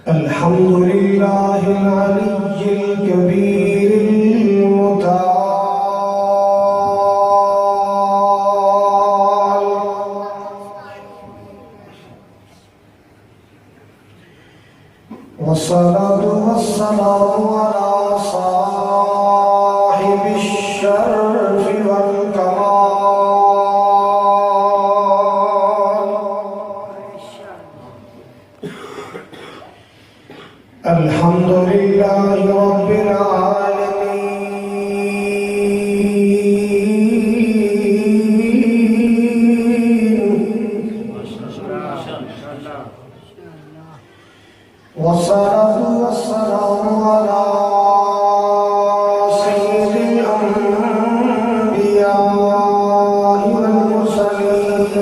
الحمد لله العلي الكبير المتعال والصلاة والسلام على صاحب الشرف والكمال الحمد لله رب العالمين والصلاة والسلام على سيد الأنبياء والمرسلين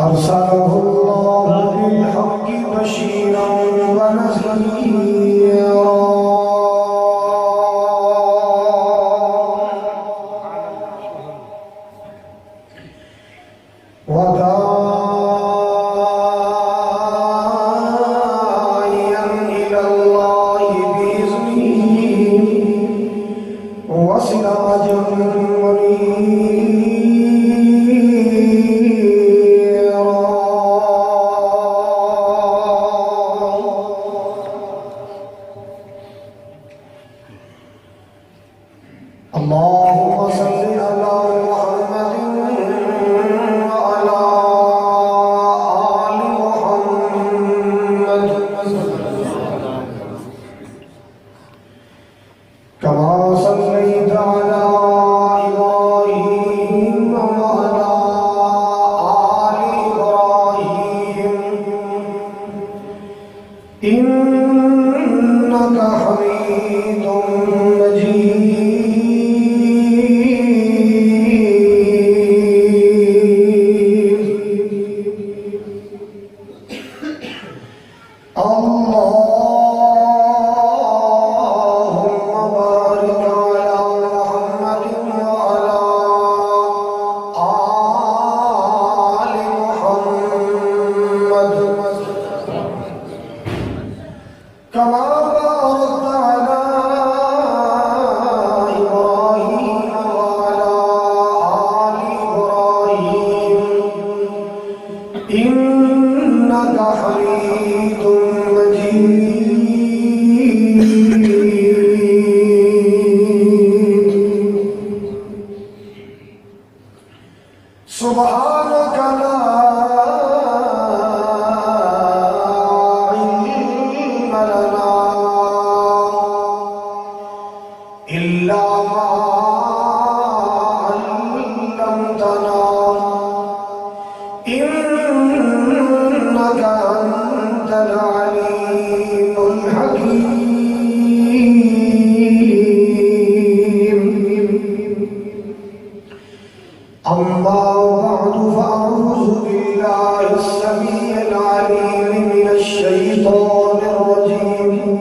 أرسله الله بالحق بشيرا ونذيرا وداعيا إلى الله بإذنه وسراجا منيرا اللهم صل على محمد وعلى آل محمد كما صليت على إبراهيم وعلى آل إبراهيم إنك حميد مجيد اللهم بارك على محمد وعلى آل محمد كما باركت على إبراهيم وعلى آل إبراهيم إنك حميد مجيد سبحانك لا علم لنا إلا ما علمتنا إنك أنت العليم الحكيم أما بعد فأعوذ بالله السميع العليم من الشيطان الرجيم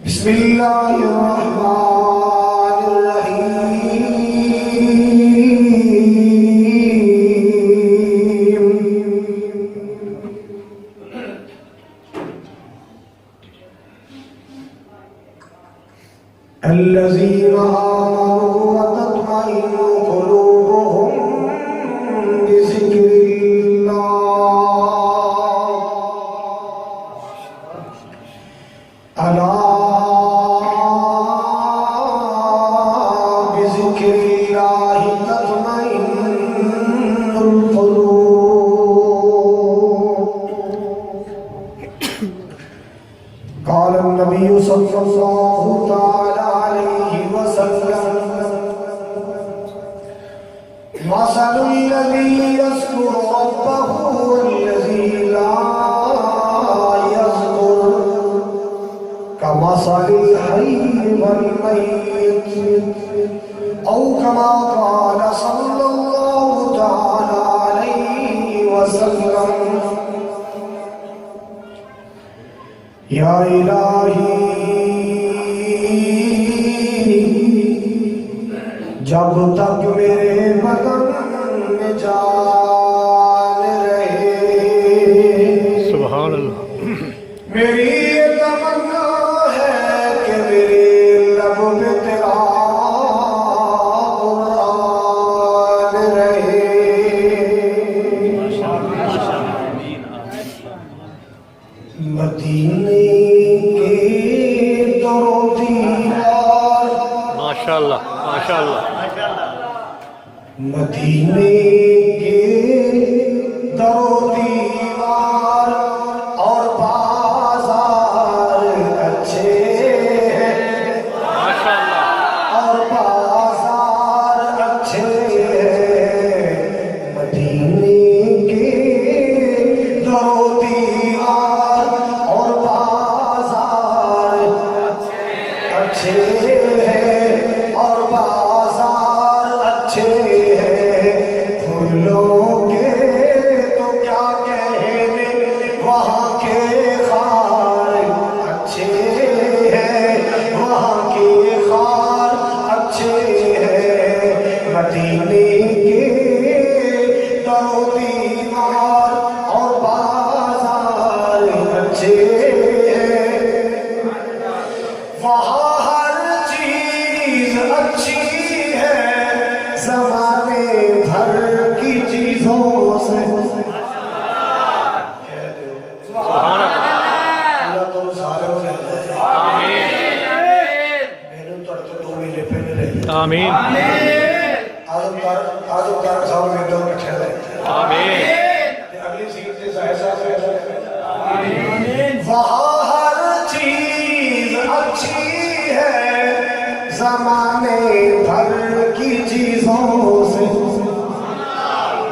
بسم الله الرحمن الرحيم الذين آمنوا وتطمئن قلوبهم بذكر الله ألا بذكر الله تطمئن القلوب قال النبي صلى الله تعالى عليه وسلم مثل الذي يذكر ربه والذي لا يذكر كمثل الحي والميت أو كما قال صلى الله تعالى عليه وسلم یا الہی جب تک میرے بدن مدینے کے درو دیوار اور بازار اچھے ہیں، اور بازار اچھے ہیں، مدینے کے درو دیوار اور بازار اچھے ہیں، اور بازار اچھے ہیں، پھولوں کے تو کیا کہنے وہاں کے خار اچھے ہیں، وہاں کے خار اچھے ہیں، مدینے کے درو دیوار اور بازار اچھے ہیں، وہاں ہر چیز اچھی ہے زمانے بھر کی چیزوں سے۔ اللہ تو سارے ہو جائے میرے تو دو مہینے پہلے رہے آمین آدم تارک صاحب میں دو کٹھے رہے آمین اگلی سیٹ سے ظاہر صاحب سے وہاں ہر چیز اچھی ہے زمانے بھر کی چیزوں سے۔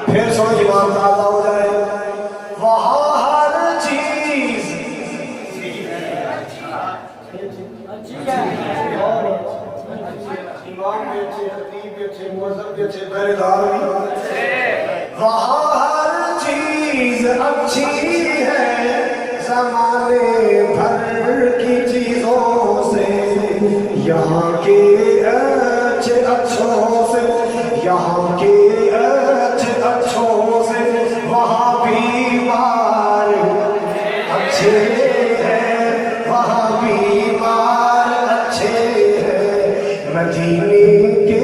پھر سمجھ امام تازہ ہو جائے، وہاں ہر چیز امام بھی اچھے، خطیب بھی اچھے، مؤذن بھی اچھے، پہرے دار بھی، وہاں ہر چیز اچھی ہے زمانے بھر کی چیزوں سے، یہاں کے اچھے اچھوں سے، یہاں کے اچھے اچھوں سے، وہاں بیمار اچھے ہیں، وہاں بیمار اچھے ہیں، مدینے کے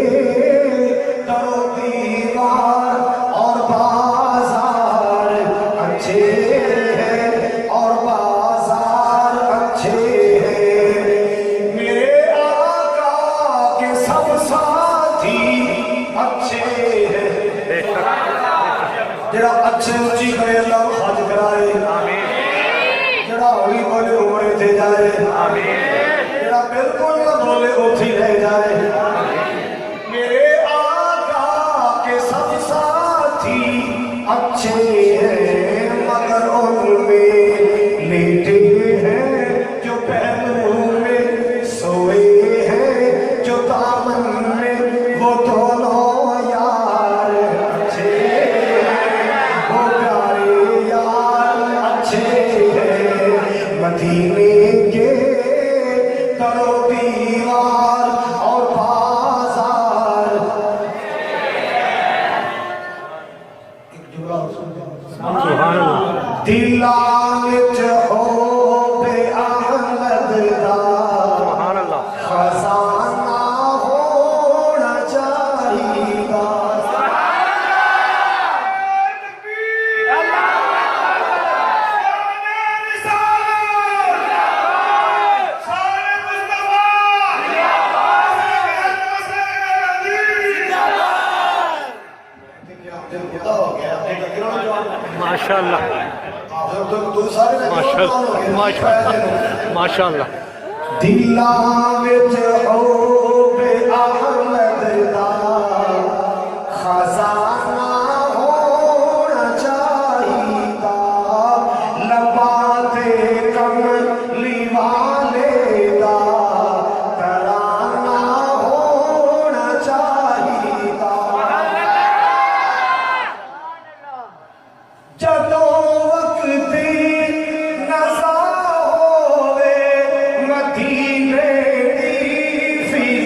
درو دیوار اور بازار اچھے ہیں، اور بازار اچھے ہیں، میرے آقا کے سب ساتھی اچھے ہیں، جڑا اچھے اچھی کرے اللہ کو حج کرائے، جڑا ہوئی بولے عمرے تے جائے، جڑا بالکل نہ بولے اتھی رہ جائے، میرے آقا کے سب ساتھی اچھے ہیں، مگر ان میں لیٹے ہیں جو پہلو میں، سوئے ہیں جو دامن میں، وہ دونوں یار اچھے ہیں، وہ پیارے یار اچھے ہیں، مدینے کے درو دیوار اور بازار۔ ایک جملہ اور سن جائیں۔ سبحان اللہ دلاں وچ ہووے احمد دا سبحان اللہ خزانہ ہونا چاہیدا، ماشاء اللہ ماشاء اللہ دلاں وچ ہووے احمد دا خزانہ ہونا چاہیدا، لباں تے کملی والے دا ترانہ ہونا چاہیدا، جدوں وقت نظر ہووے مدینے دی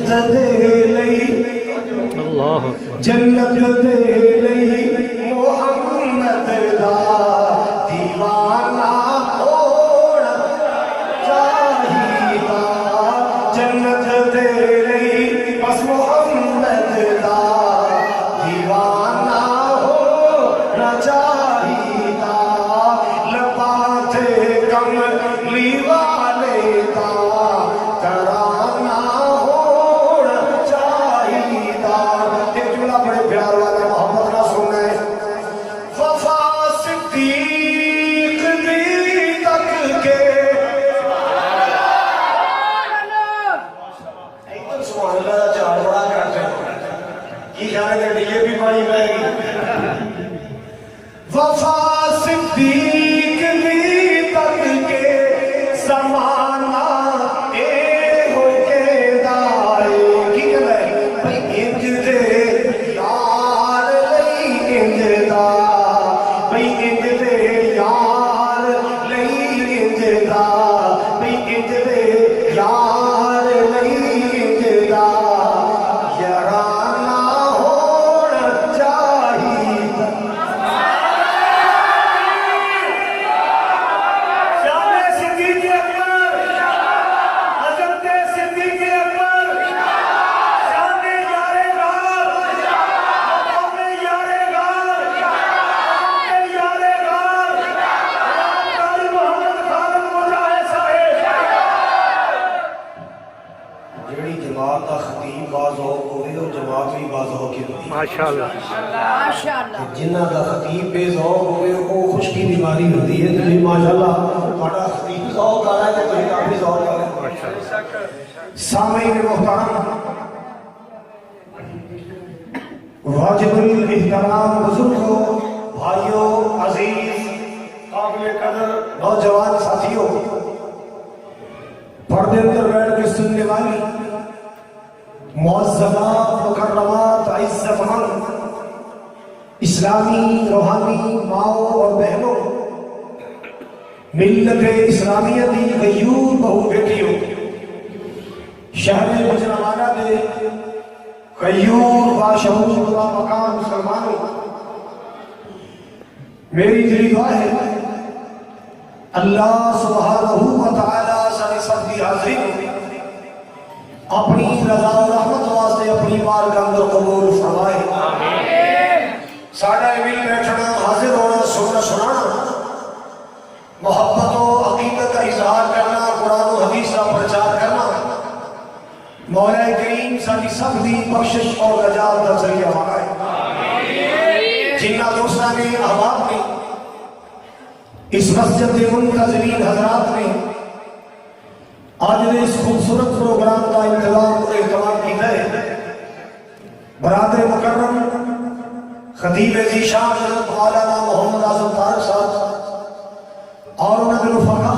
جنت دے لئی اللہ اکبر جنت دے لئی محمد دا دیوانہ ہونا چاہیدا جنت دے لئی بس محمد دا دیوانہ ہونا چاہیدا لباں تے کملی والے دا ترانہ ہونا چاہیدا ایک جملہ بڑے پیار والا محبت نہ سننا ہے وفا صدیق دی تک کے ایک سبحان اللہ دا چار بڑا کرتے ہیں کی خیال ہے کہ یہ بھی پانی پائے گی وفا صدیق دی تک کے زمانہ اے ہو کے دائے کی کہنا ہے انج دے یار لئی انج دا بھئی انج دے یار لئی انج دا بھئی انج دے یار لئی انج دا یارانہ ہونا چاہیدا شان صدیق اکبر حضرت صدیق اکبر شان یار غار مقام یار غار حضرت یار غار قاری محمد خالد مجاہد صاحب جڑی جماعت دا خطیب باز ہوئے اور جماعت بھی باز ہو کے ہوئی ماشاءاللہ ماشاءاللہ جنہ دا خطیب بے ذوق ہوئے وہ خشکی بیماری ہوتی ہے تو ماشاءاللہ ہمارا خطیب ذوق آ رہا ہے تو تمہیں کافی ذوق آ رہا ہے سامعین محترم واجب الاحترام بزرگوں بھائیوں عزیز قابل قدر نوجوان ساتھیوں پردے اندر بیٹھ کے سننے والی معززات مکرمات عزت مند اسلامی روحانی ماؤں اور بہنوں ملت اسلامیہ دی غیور بہو بیٹیوں شہر گجرانوالہ دے غیور باشعور و مقام مسلمانوں میری دلی دعا ہے اللہ سبحانہ و تعالیٰ سارے سب دی حاضری کو اپنی رضا و رحمت واسطے اپنی بار کا اندر قبول فرمائے ساڑھا مل بیٹھنا حاضر ہونا سننا سنانا محبت و عقیدت کا اظہار کرنا قرآن و حدیث کا پرچار کرنا مولا کریم ساری سب دی بخشش اور نجات کا ذریعہ فرمائے جنہ دوستاں نے احباب نے اس مسجد کے منتظرین حضرات نے آج نے اس خوبصورت پروگرام کا انتظام اور اہتمام کیا ہے برادر مکرم خطیب ذیشان حضرت مولانا محمد اعظم طارق صاحب اور انہوں نے رفقا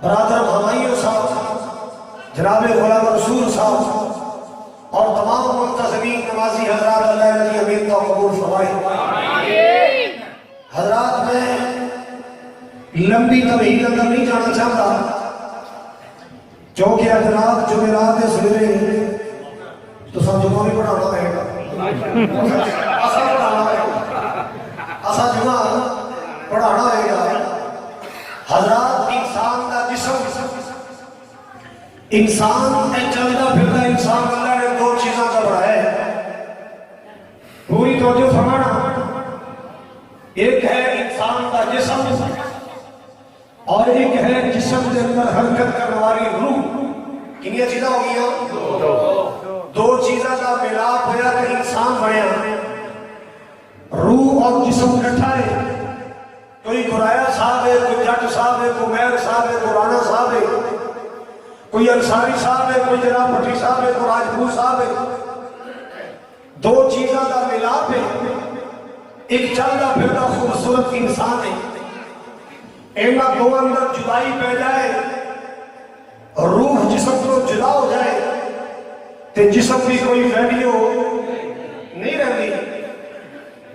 برادر ہمائیوں صاحب جناب غلام رسول صاحب اور تمام منتظرین نمازی حضرات اللہ علیہ امین کا قبول فرمائے حضرات میں لمبی تمہید اندر نہیں جانا چاہتا چونکہ حضرات جمعرات سویرے تو سب جمعہ بھی پڑھانا رہے گا ایسا جمعہ پڑھانا رہے گا حضرات انسان کا جسم انسان چلتا پھرتا انسان اللہ نے دو چیزوں کا بڑھایا ہے پوری توجہ فرمانا ایک ہے انسان کا جسم اور ایک ہے جسم کے اندر حرکت کرنے والی روح کنیا چیزیں ہو گیا دو چیزوں کا ملاپ ہوا تو انسان بنیا روح اور جسم اکٹھا ہے کوئی گرایا صاحب ہے کوئی جٹ صاحب ہے کوئی مہر صاحب ہے کوئی رانا صاحب ہے کوئی انصاری صاحب ہے کوئی جناب بھٹی صاحب ہے کوئی راجپوت صاحب ہے دو چیزوں کا ملاپ ہے ایک چلتا پھرتا خوبصورت انسان ہے اینا دو اندر جدائی پہ جائے روح جسم کو جدا ہو جائے تو جسم کی کوئی ویلیو نہیں رہتی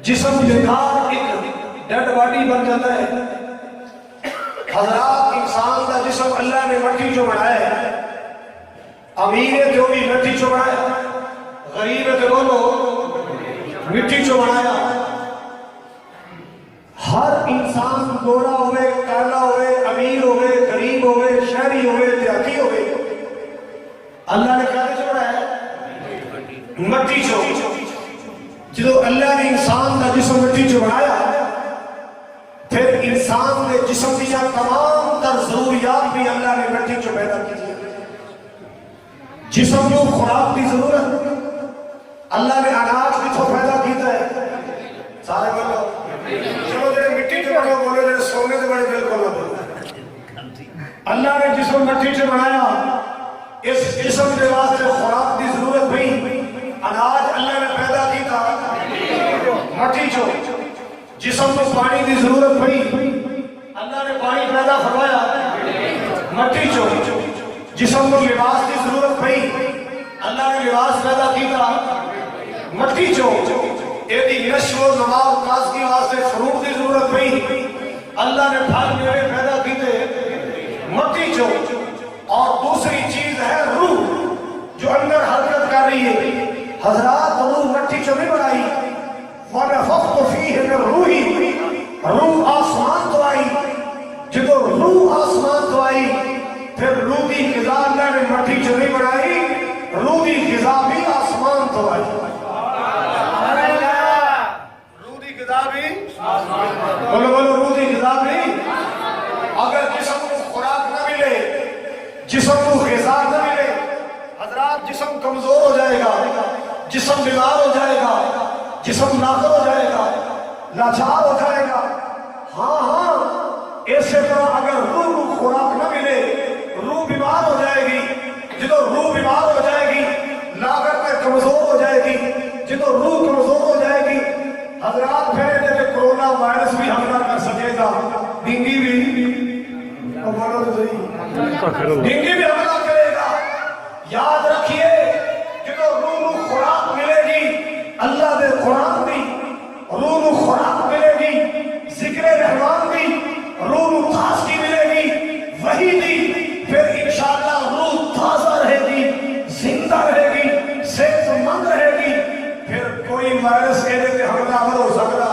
جسم بیکار ایک ڈیڈ باڈی بن جاتا ہے حضرات انسان کا جسم اللہ نے مٹی جو بنایا ہے امیر ہے جو بھی مٹی چو بنایا، غریب ہے تو بولو مٹی چو بنایا۔ ہر انسان گورا ہوئے، کالا ہوئے، امیر ہوئے، غریب ہوئے، شہری ہوئے، دیہاتی ہوئے، اللہ نے کیا چو بنایا؟ مٹی چو۔ جدو اللہ نے انسان کا جسم مٹی چو بنایا، پھر انسان کے جسم دیا تمام تر ضروریات بھی اللہ نے مٹی چو پیدا کی۔ جسم کو خوراک کی ضرورت اللہ نے اناج کتوں پیدا کیتا ہے؟ سارے بولو چلو جڑے مٹی چ بنے بولو، جڑے سونے کے بڑے بالکل نہ بولو۔ اللہ نے جسم مٹی چ بنایا، اس جسم کے واسطے خوراک کی ضرورت ہوئی، اناج اللہ نے پیدا کیتا مٹی چو۔ جسم کو پانی کی ضرورت ہوئی، اللہ نے پانی پیدا فرمایا مٹی چو۔ جسم کو لباس کی ضرورت ہوئی، اللہ نے لباس پیدا کیتا مٹی چو۔ ایدی نشو و نما و تازگی واسطے فروٹ کی ضرورت ہوئی، اللہ نے پھل میوے پیدا کیتے مٹی چو۔ اور دوسری چیز ہے روح، جو اندر حرکت کر رہی ہے۔ حضرات روح مٹی چو نہیں بنائی، وَنَفَخْتُ فِيهِ مِن رُوحِي، روح آسمان تو آئی۔ جدو روح آسمان تو آئی، پھر روح کی غذا اللہ نے مٹی چو نہیں بنائی، روح کی غذا بھی آسمان تو آئی۔ روح کی غذا بھی بولو بولو، روح کی غذا بھی۔ اگر جسم کو خوراک نہ ملے، جسم کو غذا نہ ملے، حضرات جسم کمزور ہو جائے گا، جسم بیمار ہو جائے گا، جسم ناقص ہو جائے گا، لاچار ہو جائے گا۔ ہاں ایسے طرح اگر روح کو خوراک نہ ملے، روح بیمار ہو جائے گی۔ جدو روح بیمار ہو جائے گی، لاغت میں کمزور ہو جائے گی۔ جدو روح کمزور ہو جائے گی، حضرات پھر کہ کرونا وائرس بھی حملہ کر سکے گا، ڈینگی بھی بولو تو صحیح، ڈینگی بھی حملہ کرے گا۔ یاد رکھیے، جدو روح کو خوراک ملے گی اللہ دے قرآن دی، روح کو خوراک ملے گی ذکر رحمان دی، روح کو تازگی ملے گی وحی دی، پھر انشاءاللہ روح تازہ رہے گی، زندہ رہے گی، صحت مند رہے گی۔ پھر کوئی وائرس کے لیے حملہ آور ہو سکتا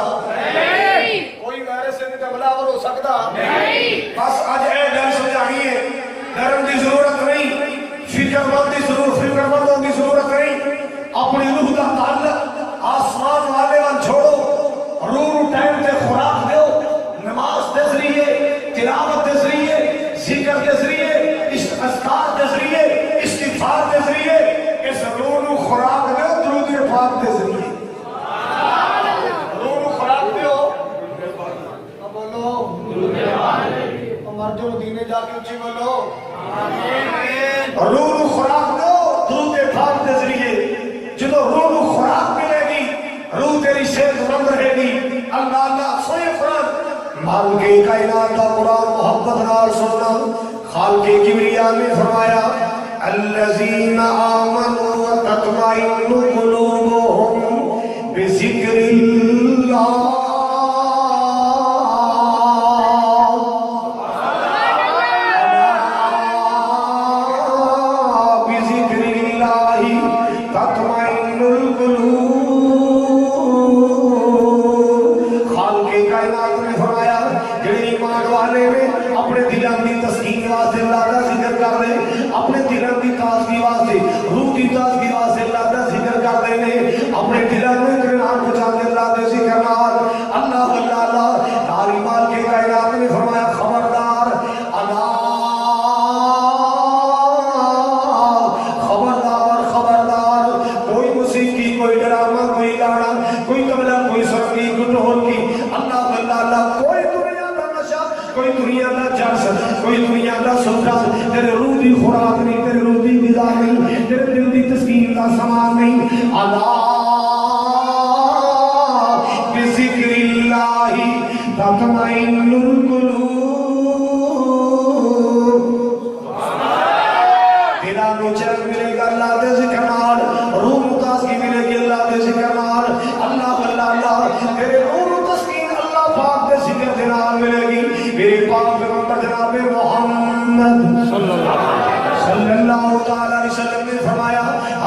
نہیں، کوئی وائرس کے لیے حملہ آور ہو سکتا نہیں۔ بس آج اے ڈر سمجھانی ہے، ڈرن کی ضرورت نہیں، فکر مند کی ضرورت، فکر مندوں کی ضرورت نہیں۔ اپنی روح کا تعلق آسمان والے وال چھوڑو، روح ٹائم سے خوراک دیو، نماز کے ذریعے، تلاوت کے ذریعے، ذکر کے ذریعے، اذکار کے ذریعے، استغفار کے ذریعے، اس روح کو خوراک دیو، درود پاک کے ذریعے روح کو خوراک دیو۔ اب بولو ہمارے جو مدینے جا کے اچھی بولو روح کو خوراک دو درود پاک کے ذریعے۔ جدو روح کو خوراک ملے گی، روح تیری صحت مند رہے گی۔ اللہ اللہ سوئے قرآن، مالک کائنات کا قرآن محبت نال سننا، خالق کبریا نے فرمایا الذین آمنوا وتطمئن قلوبهم بذکر اللہ۔ اپنے دلوں کی تسکین واسطے اللہ کا ذکر کر رہے، اپنے دلوں کی تازگی واسطے، روح کی تازگی واسطے اللہ کا ذکر کر رہے ہیں، اپنے دلوں میں اطمینان پہنچا کے اللہ کے ذکر نال اللہ اللہ اللہ ناری مال کے کائنات نے فرمایا خبردار خبردار خبردار، کوئی موسیقی، کوئی ڈرامہ، کوئی گانا، کوئی تبلا، کوئی سرگی، کوئی ڈھول کی، اللہ اللہ اللہ، کوئی کوئی دنیا کا جرس، کوئی دنیا کا سلطان، تیرے روح کی خوراک نہیں، تیرے روح کی غذا نہیں، تیرے دل کی تسکین کا سامان نہیں۔ اللہ بذکر اللہ تطمئن القلوب، دلاں نوں چین ملے گا اللہ دے ذکر نال، روح نوں تازگی ملے گی اللہ دے ذکر نال۔ اللہ اللہ اللہ، تیرے روح نوں تسکین اللہ پاک دے ذکر دے نال ملے گی۔ میرے پاک پیغمبر جناب محمد صلی اللہ علیہ وسلم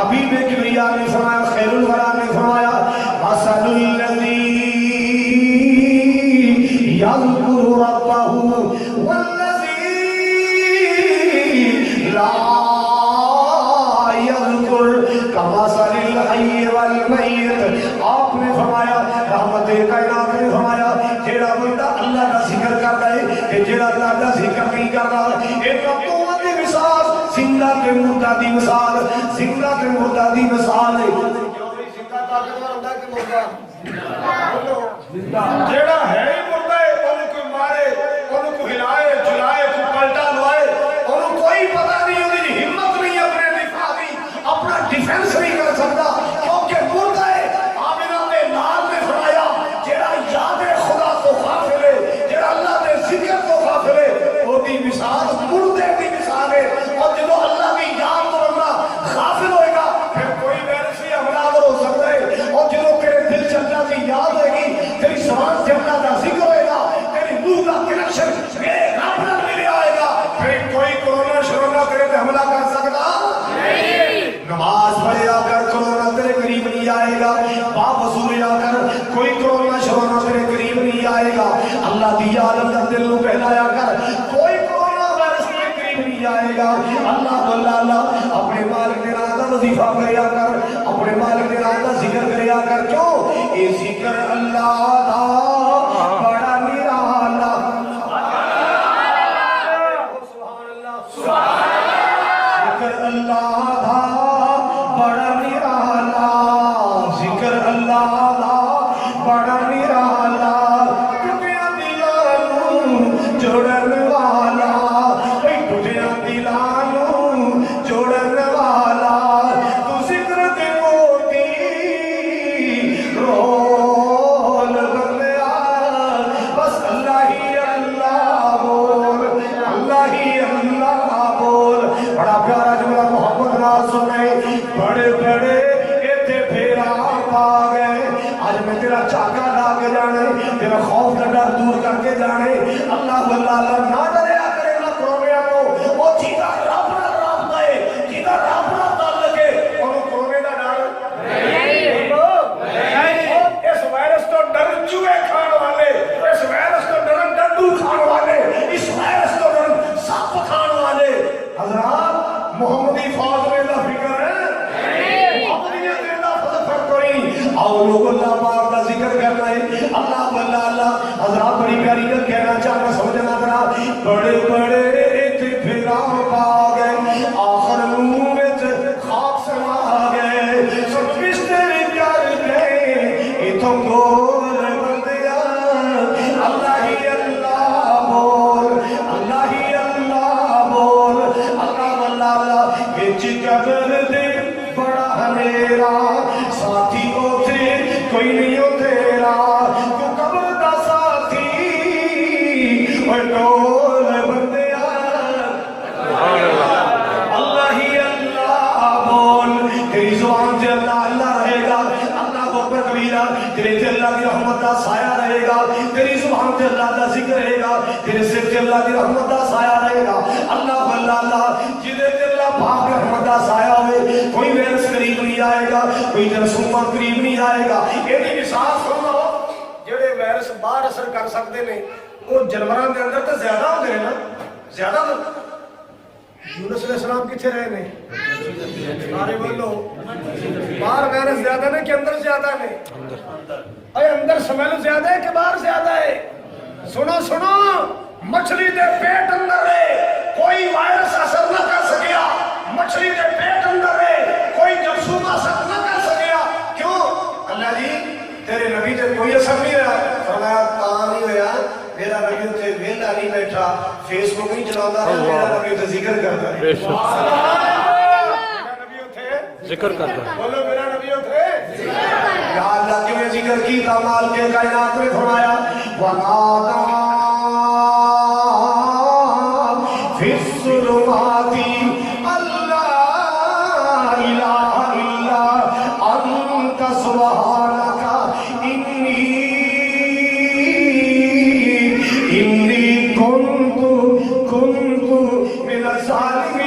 حبیب کبریا نے فرمایا، خیر الورا نے فرمایا مثل الذی یذکر ربہ والذی لا یذکر کمثل الحی والمیت۔ آپ نے فرمایا، رحمت کائنات نے فرمایا، جیڑا بندہ اللہ کا ذکر کرتا ہے کہ جیڑا اللہ کا ذکر نہیں کرتا، ایک دونوں دی مثال زندہ تے مردہ دی مثال، زندہ تے مردہ دی مثال ہے۔ زندہ طاقتور ہوتا ہے کہ مردہ؟ جیڑا ہے ہی مردہ ہے، انہوں کو مارے، انہوں کو ہلائے جلائے، کو پلٹا لوائے، انہوں کوئی پتہ نہیں، انہوں کی ہمت نہیں اپنے دفاع کی، اپنا ڈیفنس نہیں کر سکتا کیونکہ مردہ ہے۔ آمنہ نے لال نے فرمایا جیڑا یاد خدا تو غافل ہے، جیڑا اللہ نے ذکر تو غافل ہے، وہ دی مثال مردے دی مثال ہے۔ اور جب اللہ کی یاد تو بندہ غافل ہوئے گا پھر کوئی ویرسی حملہ ہو سکتا ہے۔ اور جب تیرے دل سے اللہ کی یاد ہوئے گی، تیری زبان سے اللہ کا ذکر ہوئے گا، تیری روح کا کنیکشن میرے رب نال مل آئے گا، پھر کوئی کورونا شرونا تیرے پہ حملہ کر سکتا نہیں۔ نماز پڑھیا کر، کورونا تیرے قریب نہیں آئے گا، پاک وضو لیا کر، کوئی کورونا شرونا تیرے قریب نہیں آئے گا، اللہ دی یاد اندر دل کو پہلایا کر، کوئی کورونا وائرس تیرے قریب نہیں آئے گا۔ اللہ اللہ اپنے مالک نے راہ دا وظیفہ کریا کر، اپنے مالک نے راہ دا ذکر کریا کر۔ کیوں؟ اے ذکر اللہ دا بڑا نرالا، سبحان اللہ، ذکر اللہ دا بڑا نرالا، ذکر اللہ دا بڑا نرالا، ٹوٹیاں دلاں نوں جوڑن والا، ٹوٹیاں دلاں نوں جوڑن والا، تو ذکر دے موتی رول بندیا، بس اللہ ہی اللہ بول، اللہ ہی اللہ بول۔ بڑا پیارا جملہ محمد نال سنے، بڑے بڑے ایتھے پھیرا پا گئے، آج میں تیرا چاکا لا کے جانے، تیرا خوف کا ڈر دور کر کے جانے۔ اللہ اللہ نہ ڈریا کرے نہ کرویا کو، وہ جیتا رب نہ رابطہ ہے، جیتا رب نہ تعلق ہے، انہوں کرونے کا ڈر نہیں۔ اس وائرس تو ڈر چوہے کھان والے، اس وائرس تو ڈرن ڈڈو کھان والے، اس وائرس تو ڈرن سپ کھان والے۔ حضرات محمدی فوج میں اللہ فکر ہے، محمدیت میں اللہ فکر کوئی، اور لوگ اللہ پاک کا ذکر کرنا ہے، اللہ اللہ۔ حضرات بڑی پیاری گل کہنا چاہنا سمجھنا ذرا، بڑے بڑے ایتھے پھیرا پا گئے، آخر منہ وچ خاک سما گئے، سب بستر کر گئے اتھوں گول بندیا، اللہ ہی اللہ بول، اللہ ہی اللہ بول، اللہ اللہ وچ قبر دے بڑا ہنیرا، ساتھی اوتھے کوئی نہیں ہو تیرا، تو قبر دا ساتھی اور ڈول بندیا، اللہ ہی اللہ بول۔ تیری زبان سے اللہ اللہ رہے گا، اللہ اکبر کبیرہ، تیرے سے اللہ کی رحمت کا سایہ رہے گا، تیری زبان سے اللہ کا ذکر رہے گا، تیرے سر سے اللہ کی رحمت کا سایہ رہے گا۔ اللہ اللہ جدے سے اللہ پاک رحمت کا سایہ ہوئے، کوئی ویرس قریب نہیں آئے گا، کوئی جرثومہ قریب نہیں آئے گا۔ یہ مثال سن لو، جڑے وائرس باہر اثر کر سکتے ہیں وہ جانوراں دے اندر تو زیادہ ہوندے ہیں نا، زیادہ۔ یونس علیہ السلام کتنے رہے نے؟ سارے بولو، باہر وائرس زیادہ نے کہ اندر زیادہ نے؟ اے اندر سمیل زیادہ ہے کہ باہر زیادہ ہے؟ سنو سنو، مچھلی دے پیٹ اندر ہے، کوئی وائرس اثر نہ کر سکیا، مچھلی دے پیٹ اندر ہے، کوئی جرثوم اثر نہ کر سکیا۔ کیوں؟ اللہ جی تیرے نبی تے کوئی اثر نہیں رہا، فرمایا کہاں نہیں ہویا، میرا نبی تے ویلا نہیں بیٹھا، فیس بک نہیں چلاتا، میرا نبی تے ذکر کرتا ہے، میرا نبی تے ذکر کرتا ہے، بولو میرا نبی تے یا اللہ کیوں ذکر کی کمال کے کائنات میں فرمایا وَنَادَى فِي الظُّلُمَاتِ اللَّا إِلَهَ إِلَّا أَنْتَ سُبْحَانَكَ إِنِّي كُنْتُ مِنَ الظَّالِمِينَ۔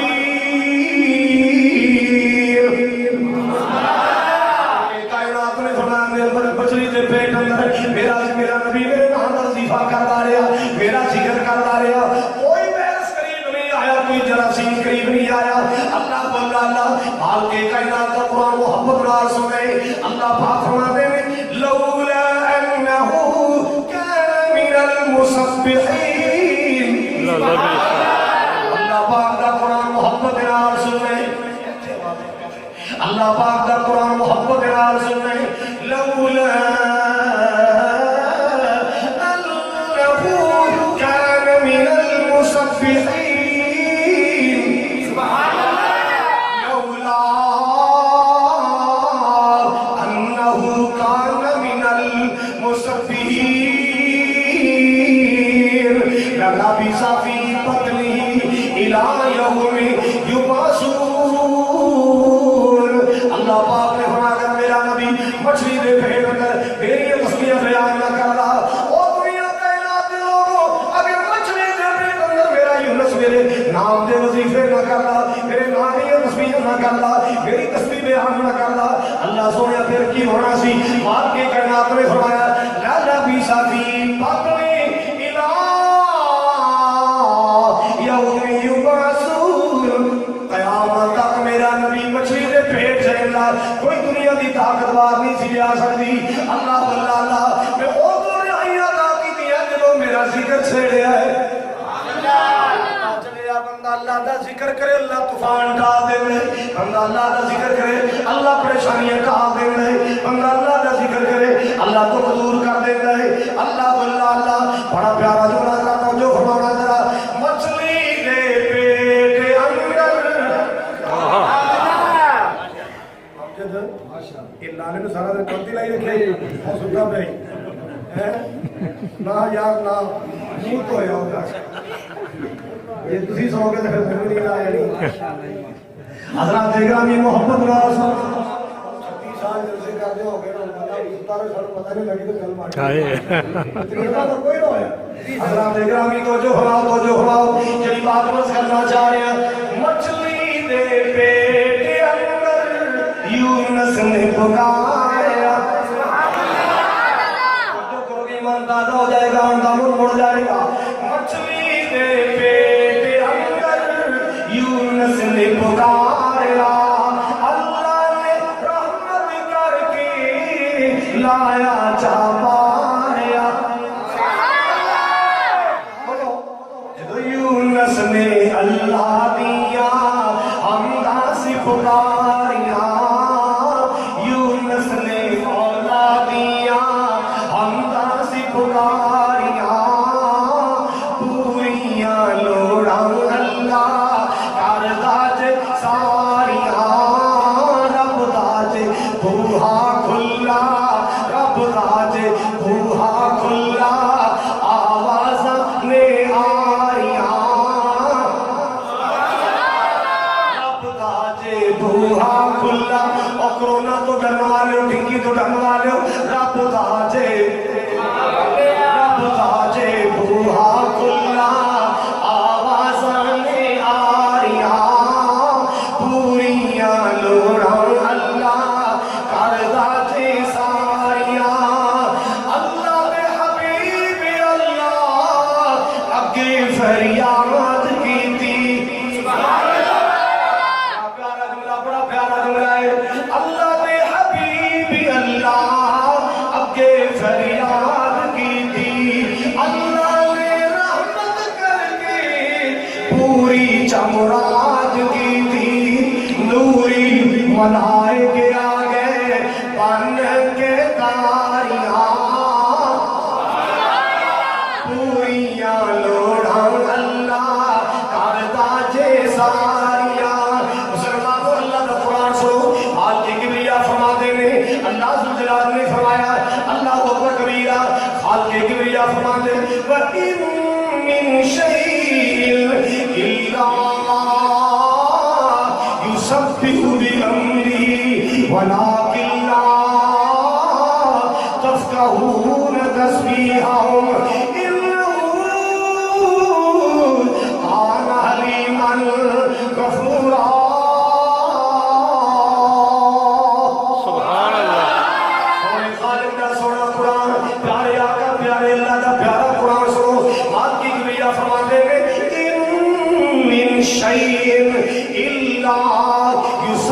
حال کے کائنات کا قرآن محبت نال سنے اللہ پاک فرماتے ہیں لولا انه كان من المسبحين اللہ پاک کا قرآن محبت نال سنے اللہ پاک کا قرآن محبت نال سنے لولا انه كان من المسبحين سبحان اللہ لولا انه كان من المسبحين للبث في بطنه الى يوم يبعثون اللہ پاک نے فرمایا اگر میرا نبی مچھلی دے پیٹ اندر میری تسبیح بیان نہ کرتا او دنیا کائنات کے لوگوں اگر مچھلی دے پیٹ اندر میرا یونس میرے نام دے وظیفے نہ کرتا میرے نام دی تسبیح نہ کرتا میری تسبیح بیان نہ کرتا اللہ سونے پھر کی ہونا سی مار کے کائنات نے فرمایا لا لبث فی بطنه الى یوم یبعثون قیامت تک میرا نبی مچھلی دے پیٹ سے اللہ کوئی دنیا دی طاقتوار نہیں سی آ سکتی اللہ اللہ میں او تو رہائیاں کی دیا جب میرا ذکر چھڑیا ہے چلے بندہ اللہ دا ذکر کرے اللہ طوفان ڈال دے بندہ اللہ دا ذکر کرے اللہ پریشانیاں ڈال دے بندہ اللہ دا ذکر کرے اللہ تو دور کر دے اللہ اللہ بڑا پیارا جملہ ذرا توجہ فرمانا ذرا مچھلی دے پیٹ اندر یہ لانے میں سارا دن کرتی لائی رکھے اور سنتا پہ نہ یار نہ منہ تو ہے یہ تسی سو کے پھر نہیں لایا نہیں حضرات گرامی محبت راز 36 سال جلسے کرتے ہو گئے نا پتہ نہیں لگی تو کل ماری تقریبا تو کوئی نہ ہے حضرات گرامی توجہ فرماؤ جی بات بس کرنا چاہ رہے ہیں مچھلی دے پیٹ اندر یونس نے پکارا جو کرو گے ایمان تازہ ہو جائے گا اندامن مڑ جائے گا مچھلی دے پیٹ اندر یونس نے پکارا اللہ نے رحمت کر کے لایا چاپایا جدو یونس نے اللہ دیا حمدہ سے پکاریا یونس نے اولاد دیا حمدہ سے پکاریا پوریاں لوڑا اللہ کر داج ساریاں رب داج بوہا کھلا رب داج بوہا کھلا آواز نے آریاں رب داج بوہا کھلا اور کرونا تو ڈرنے والے ہو ڈھنکی تو ڈرنے والے ہو رب داجے بوہا کھلا آواز نے آریاں پوریاں لوڑا اللہ کر داجے ساریاں اللہ بے حبیب اللہ اگے فریاد کی تھی بڑا پیارا جملہ ہے اللہ بے حبیب اللہ اگے فریاد کی تھی اللہ نے رحمت کر کے پوری چمراد کی تھی نوری ملائکے آگے بن کے تاریاں پوریاں لوڑا اللہ کردہ جے ساریاں مسلمانوں اللہ کا قرآن سو حال کی کبریہ فرما دینے اللہ ذوالجلال نے فرمایا اللہ اکبر کبیرہ حال کی کبریہ فرما دینے وَإِن مِّن شَيْءٍ إِلَّا يُسَبِّحُ بِأَمْرِهِ وَلَكِنْ لَا تَفْقَهُونَ تَسْبِيحَهُمْ إِنَّهُ كَانَ حَلِيمًا غَفُورًا سبحان اللہ سونے خالق کا سونا قرآن پیارے آقا پیارے اللہ کا پیارا قرآن سنو بات کی کبریہ فرماتے ہیں إِن مِّن شَيْءٍ إِلَّا يُسَبِّحُ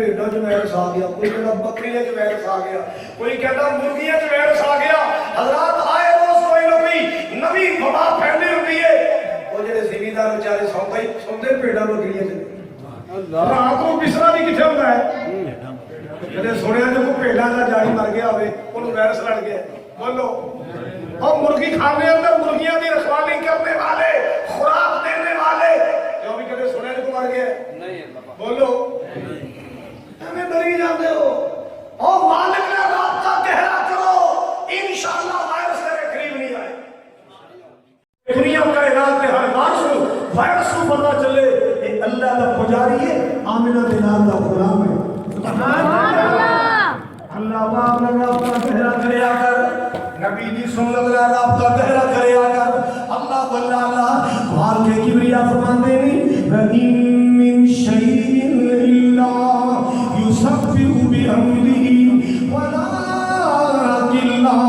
ਭੇਡਾਂ 'ਚ ਵਾਇਰਸ ਆ ਗਿਆ, ਕੋਈ ਕਹਿੰਦਾ ਬੱਕਰੀਆਂ 'ਚ ਵਾਇਰਸ ਆ ਗਿਆ, ਕੋਈ ਕਹਿੰਦਾ ਮੁਰਗੀਆਂ 'ਚ ਵਾਇਰਸ ਆ ਗਿਆ। ਹਜ਼ਰਤ ਆਏ ਰੋਜ਼ ਕੋਈ ਨਾ ਕੋਈ ਨਵੀਂ ਵਬਾ ਫੈਲੀ ਹੁੰਦੀ ਹੈ। ਉਹ ਜਿਹੜੇ ਜ਼ਿਮੀਂਦਾਰ ਵਿਚਾਰੇ ਸੌਂਦੇ ਭੇਡਾਂ ਬੱਕਰੀਆਂ 'ਚ, ਰਾਤ ਨੂੰ ਬਿਸਰਾ ਵੀ ਕਿੱਥੇ ਹੁੰਦਾ ਹੈ? ਕਦੇ ਸੁਣਿਆ ਜੇ ਕੋਈ ਭੇਡਾਂ ਦਾ ਜਾਈ ਮਰ ਗਿਆ ਹੋਵੇ, ਉਹਨੂੰ ਵਾਇਰਸ ਲੜ ਗਿਆ? ਬੋਲੋ। اور مرغی کھانے اندر مرغیاں دی رکھوالی کرنے والے، خوراک دینے والے، جو بھی کبھی سنے جو مر گئے بولو ہمیں ڈری جاتے ہو۔ اور مالک نے رابطہ گہرا کرو، انشاءاللہ وائرس میرے قریب نہیں آئے۔ دنیا کا اعلان ہے ہر وائرس کو پتہ چلے یہ اللہ کا پجاری ہے، آمنہ دلال کا غلام ہے۔ سبحان اللہ۔ اللہ پاک نے رابطہ گہرا کریا کر، نبی دی سنت کا رابطہ گہرا کریا کر۔ اللہ اللہ بھال کے کبریا فرماندے نہیں وَإِن مِّن شَيْءٍ إِلَّا يُسَبِّحُ بِحَمْدِهِ وَلَٰكِن لَّا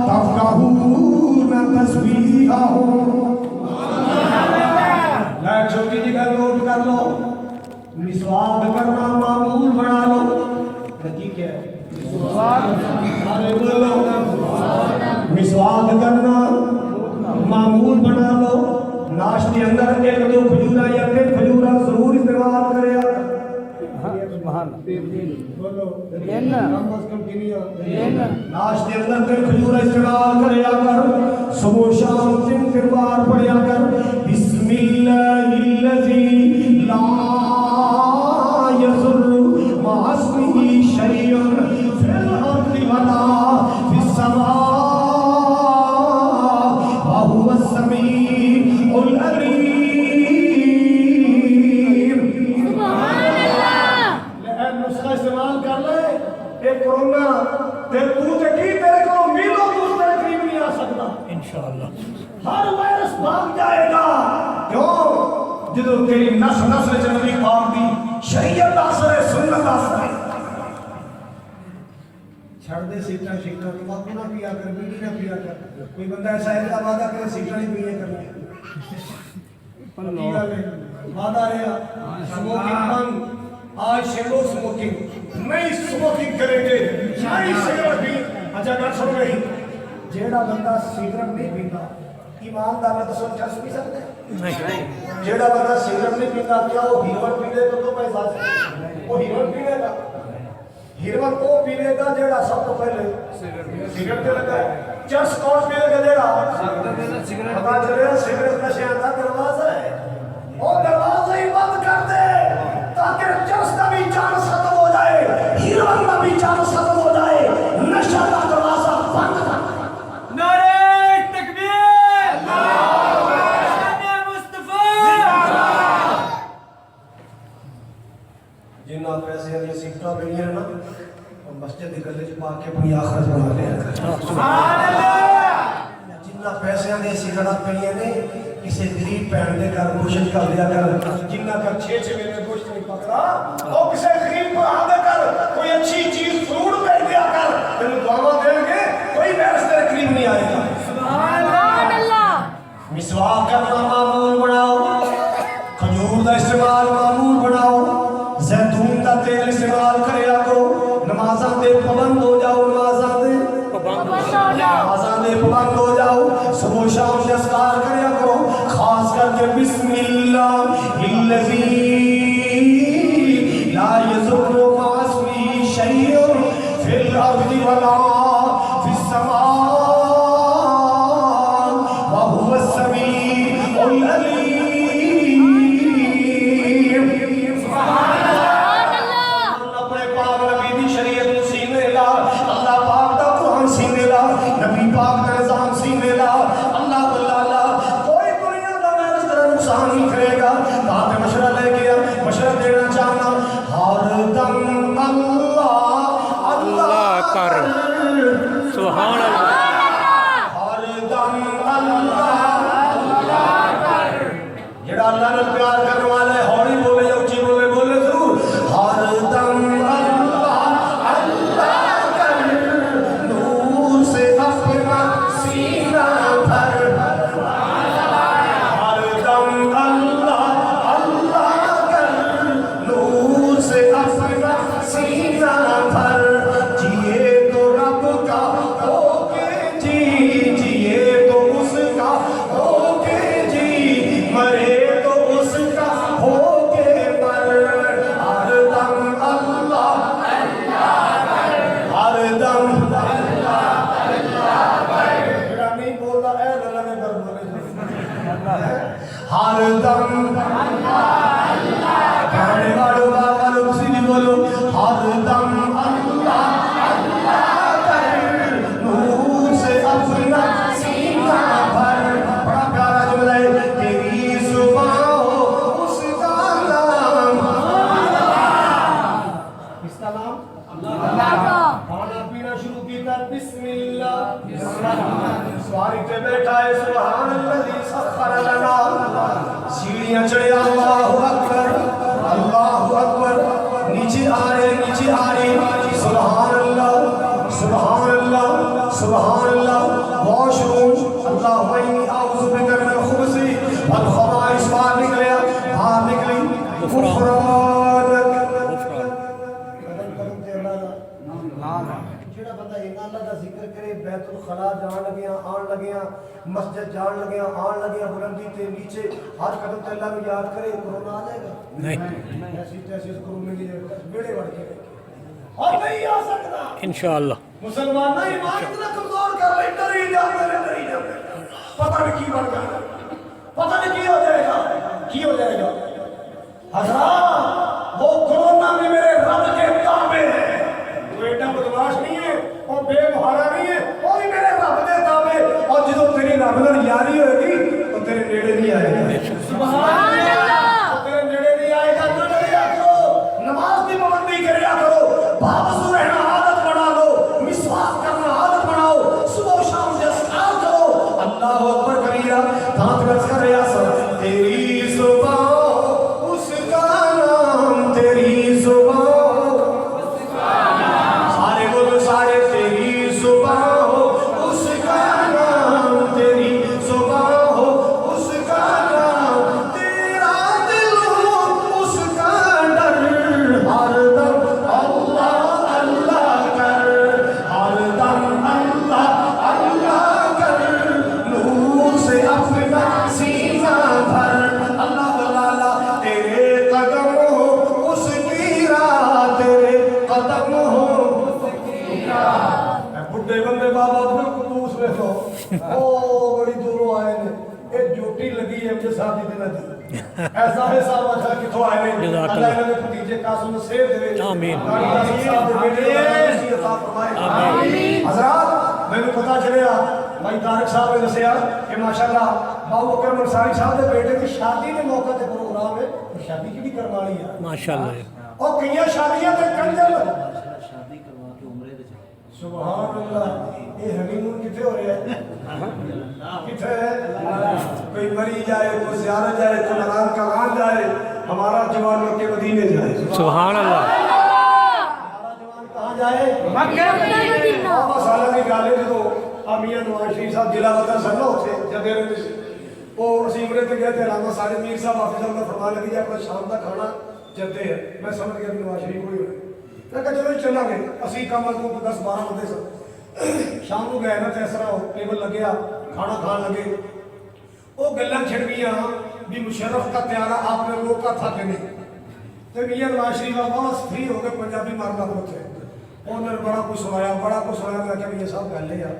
تَفْقَهُونَ تَسْبِيحَهُمْ۔ لائک چھوٹی جی کا نوٹ کر لو، مسواک کرنا معمول بنا لو۔ حقیقت کیا ہے؟ مسواک کرنا معمول بنا لو۔ ناشتے اندر ایک دو کھجورا یا تین کھجورا ضرور استعمال کرے۔ ناشتے اندر تین کھجورا استعمال کرے کر، صبح شام تین بار پڑھیا کر بسم اللہ الذی لا یضر مع اسمہ شیء فی الارض ولا فی السماء وهو السمیع العلیم۔ سبحان اللہ۔ نسخہ استعمال کر لے، اے کرونا تے تو تے کی تیرے کو میلوں دور تیرے قریب نہیں آ سکتا انشاءاللہ۔ ہر وائرس بھاگ جائے گا۔ کیوں؟ جدو تیری نسل نبی پاک دی شریعت اثر ہے، سنت اثر ہے۔ چھڑ دے سیٹاں شیٹاں، تمباکو نہ پیا کر، بیڑی نہ پیا کر۔ کوئی بندہ ایسا ہے کہ وعدہ کرے سیٹاں نہیں پیے کرنے، وعدہ رہا سموکنگ بند، آج سے لو سموکنگ نہیں، سموکنگ کریں گے نہیں، سگریٹ بھی۔ اچھا گھر سن رہی جیڑا بندہ سگریٹ نہیں پیتا ایماندار میں دسو چرس پی سکتے ہیں؟ جیڑا بندہ سگریٹ نہیں پیتا کیا وہ ہیروئن پی لے تو پیسہ وہ ہیروئن پی لے گا؟ ہیروئن وہ پی لے گا جیڑا سب کو پہلے سگریٹ پہ لگا ہے۔ چرس کون پی لے گا جیڑا پتا چلے سگریٹ نشے آتا دروازہ ہے، وہ دروازہ ہی بند کر دے تاکہ چرس کا بھی چانس ختم ہو جائے، ہیروئن کا بھی چانس ختم ہو جائے، نشہ کا دروازہ بند کر دے۔ جنہ پیسے یہ سکتا بھی ہیں نا مسجد کی گلے چ پا کے اپنی آخرت بنا لیا کر۔ جنہ پیسے یہ سکڑا پڑیاں نے کسی غریب بہن دے گھر کوشش کر لیا کر۔ جنہ کا 6 مہینے گوشت نہیں پکڑا وہ کسی غریب کو آدھے کر، کوئی اچھی چیز فروٹ بھیج دیا کر، تینوں دعوا دیں گے کوئی وائرس تیرے قریب نہیں آئے گا۔ سبحان اللہ۔ مسواک کرنا معمول بناؤ، کھجور کا استعمال معمول بناؤ، زیتون کا تیل استعمال کریا کرو، نمازاں دے پابند ہو جاؤ، نمازاں دے پابند ہو جاؤ، صبح شام سے اذکار کریا کرو، خاص کر کے بسم اللہ الذی لا یضر مع اسمہ شیء فی الارض ولا فی السماء وهو السمیع العلیم۔ نبی پاک کا نظام سینے لا، اللہ ہر دم کہنے والوں بابا لوگ سی بھی بولو ہر دم اللہ اللہ کر نور سے اپنا سینہ بھر بڑا پیارا جملہ ہے تیری زبان ہو اس کا نام اس کا نام اللہ کھانا پینا شروع کیتا بسم اللہ سواری پہ بیٹھا ہے سبحان اللہ سخر لنا سیڑھیاں چڑھے اللہ اکبر نیچے آ رہے سبحان اللہ سبحان اللہ سبحان اللہ واش روم اللہم انی اعوذ بک من الخبث والخبائث باہر نکلی غفرانک جڑا بندہ اللہ دا ذکر کرے بیت الخلا جان لگیاں آن لگیاں مسجد جان لگیاں آن لگیاں بلندی تے نیچے ہر قدم تے اللہ کو یاد کرے کرونا آ جائے گا نہیں ایسی تیسی کرونا کی بیڑے بڑھ کے اور نہیں آ سکتا انشاءاللہ مسلمان نہ ایمان اتنا کمزور کر لے ڈری جاتے پتہ نہیں کی بن گیا پتہ نہیں کی ہو جائے گا حضرات وہ کرونا میں میرے رب کے تابع ہے تو ایڈا بدماش نہیں ہے اور بے بہارا نہیں ہے وہ بھی میرے رب دے تابع اور جدو تیری رب نال یاری ہوئے گی تو تیرے نیڑے نہیں آئے گا سبحان اللہ تیرے نیڑے نہیں آئے گا نہ ڈریا کرو نماز کی پابندی کریا کرو باوضو رہنا عادت بنا لو مسواک کرنا عادت بناؤ صبح و شام سے اذکار کرو اللہ اکبر کبیرہ دانت گرز کر رہا سر تیری زبان اس کا نام تیری زبان بڑی دوروں آئے نے ایک جوٹی لگی ہے مجھے شادی دینا دی ایسا ہے صاحب اچھا کتوں آئے نے اللہ نے بھتیجے قاسم سیر دے آمین حضرات میں نے پتا چلیا بھائی طارق صاحب نے دسیا کہ ماشاءاللہ بابو بکر انصاری صاحب کے بیٹے کی شادی کے موقع تے پروگرام ہے اور شادی کی بھی کروا لی ہے ماشاءاللہ اور کئی شادیاں تے کنجل شادی کروا کے عمرے تے سبحان اللہ یہ ہنی مون کتنے ہو رہے ہیں کتنے ہے کوئی مری جائے کوئی زیارت جائے کوئی نران کلان جائے ہمارا جوان مکہ مدینے جائے سبحان اللہ ہمارا جوان کہاں جائے مکہ بابا سالہ کی گالے جو امیہ نواز شریف صاحب جلہ وطن سننا ہوتے جگہ رہتے سے وہ اسی عمرے تھے گئے تھے علامہ ساجد میر صاحب حافظ اللہ فرمان لگی جائے اپنا شام کا کھانا جلتے ہیں میں سمجھ گیا کہ نواز شریف کوئی ہوئے میں کہا چلو چلا گئے اسی کام کو 10-12 بندے سب شام کو گئے نا تیسرا ٹیبل لگیا کھانا کھان لگے وہ گلیں چھڑ گیا بھی مشرف کا تیارہ آپ نے روکا تھا کہ نہیں تو میاں نواز شریف بہت فری ہو گئے پنجابی مارنا کو تھے انہوں نے بڑا کچھ سنایا میں کہا یہ سب گل ہے یار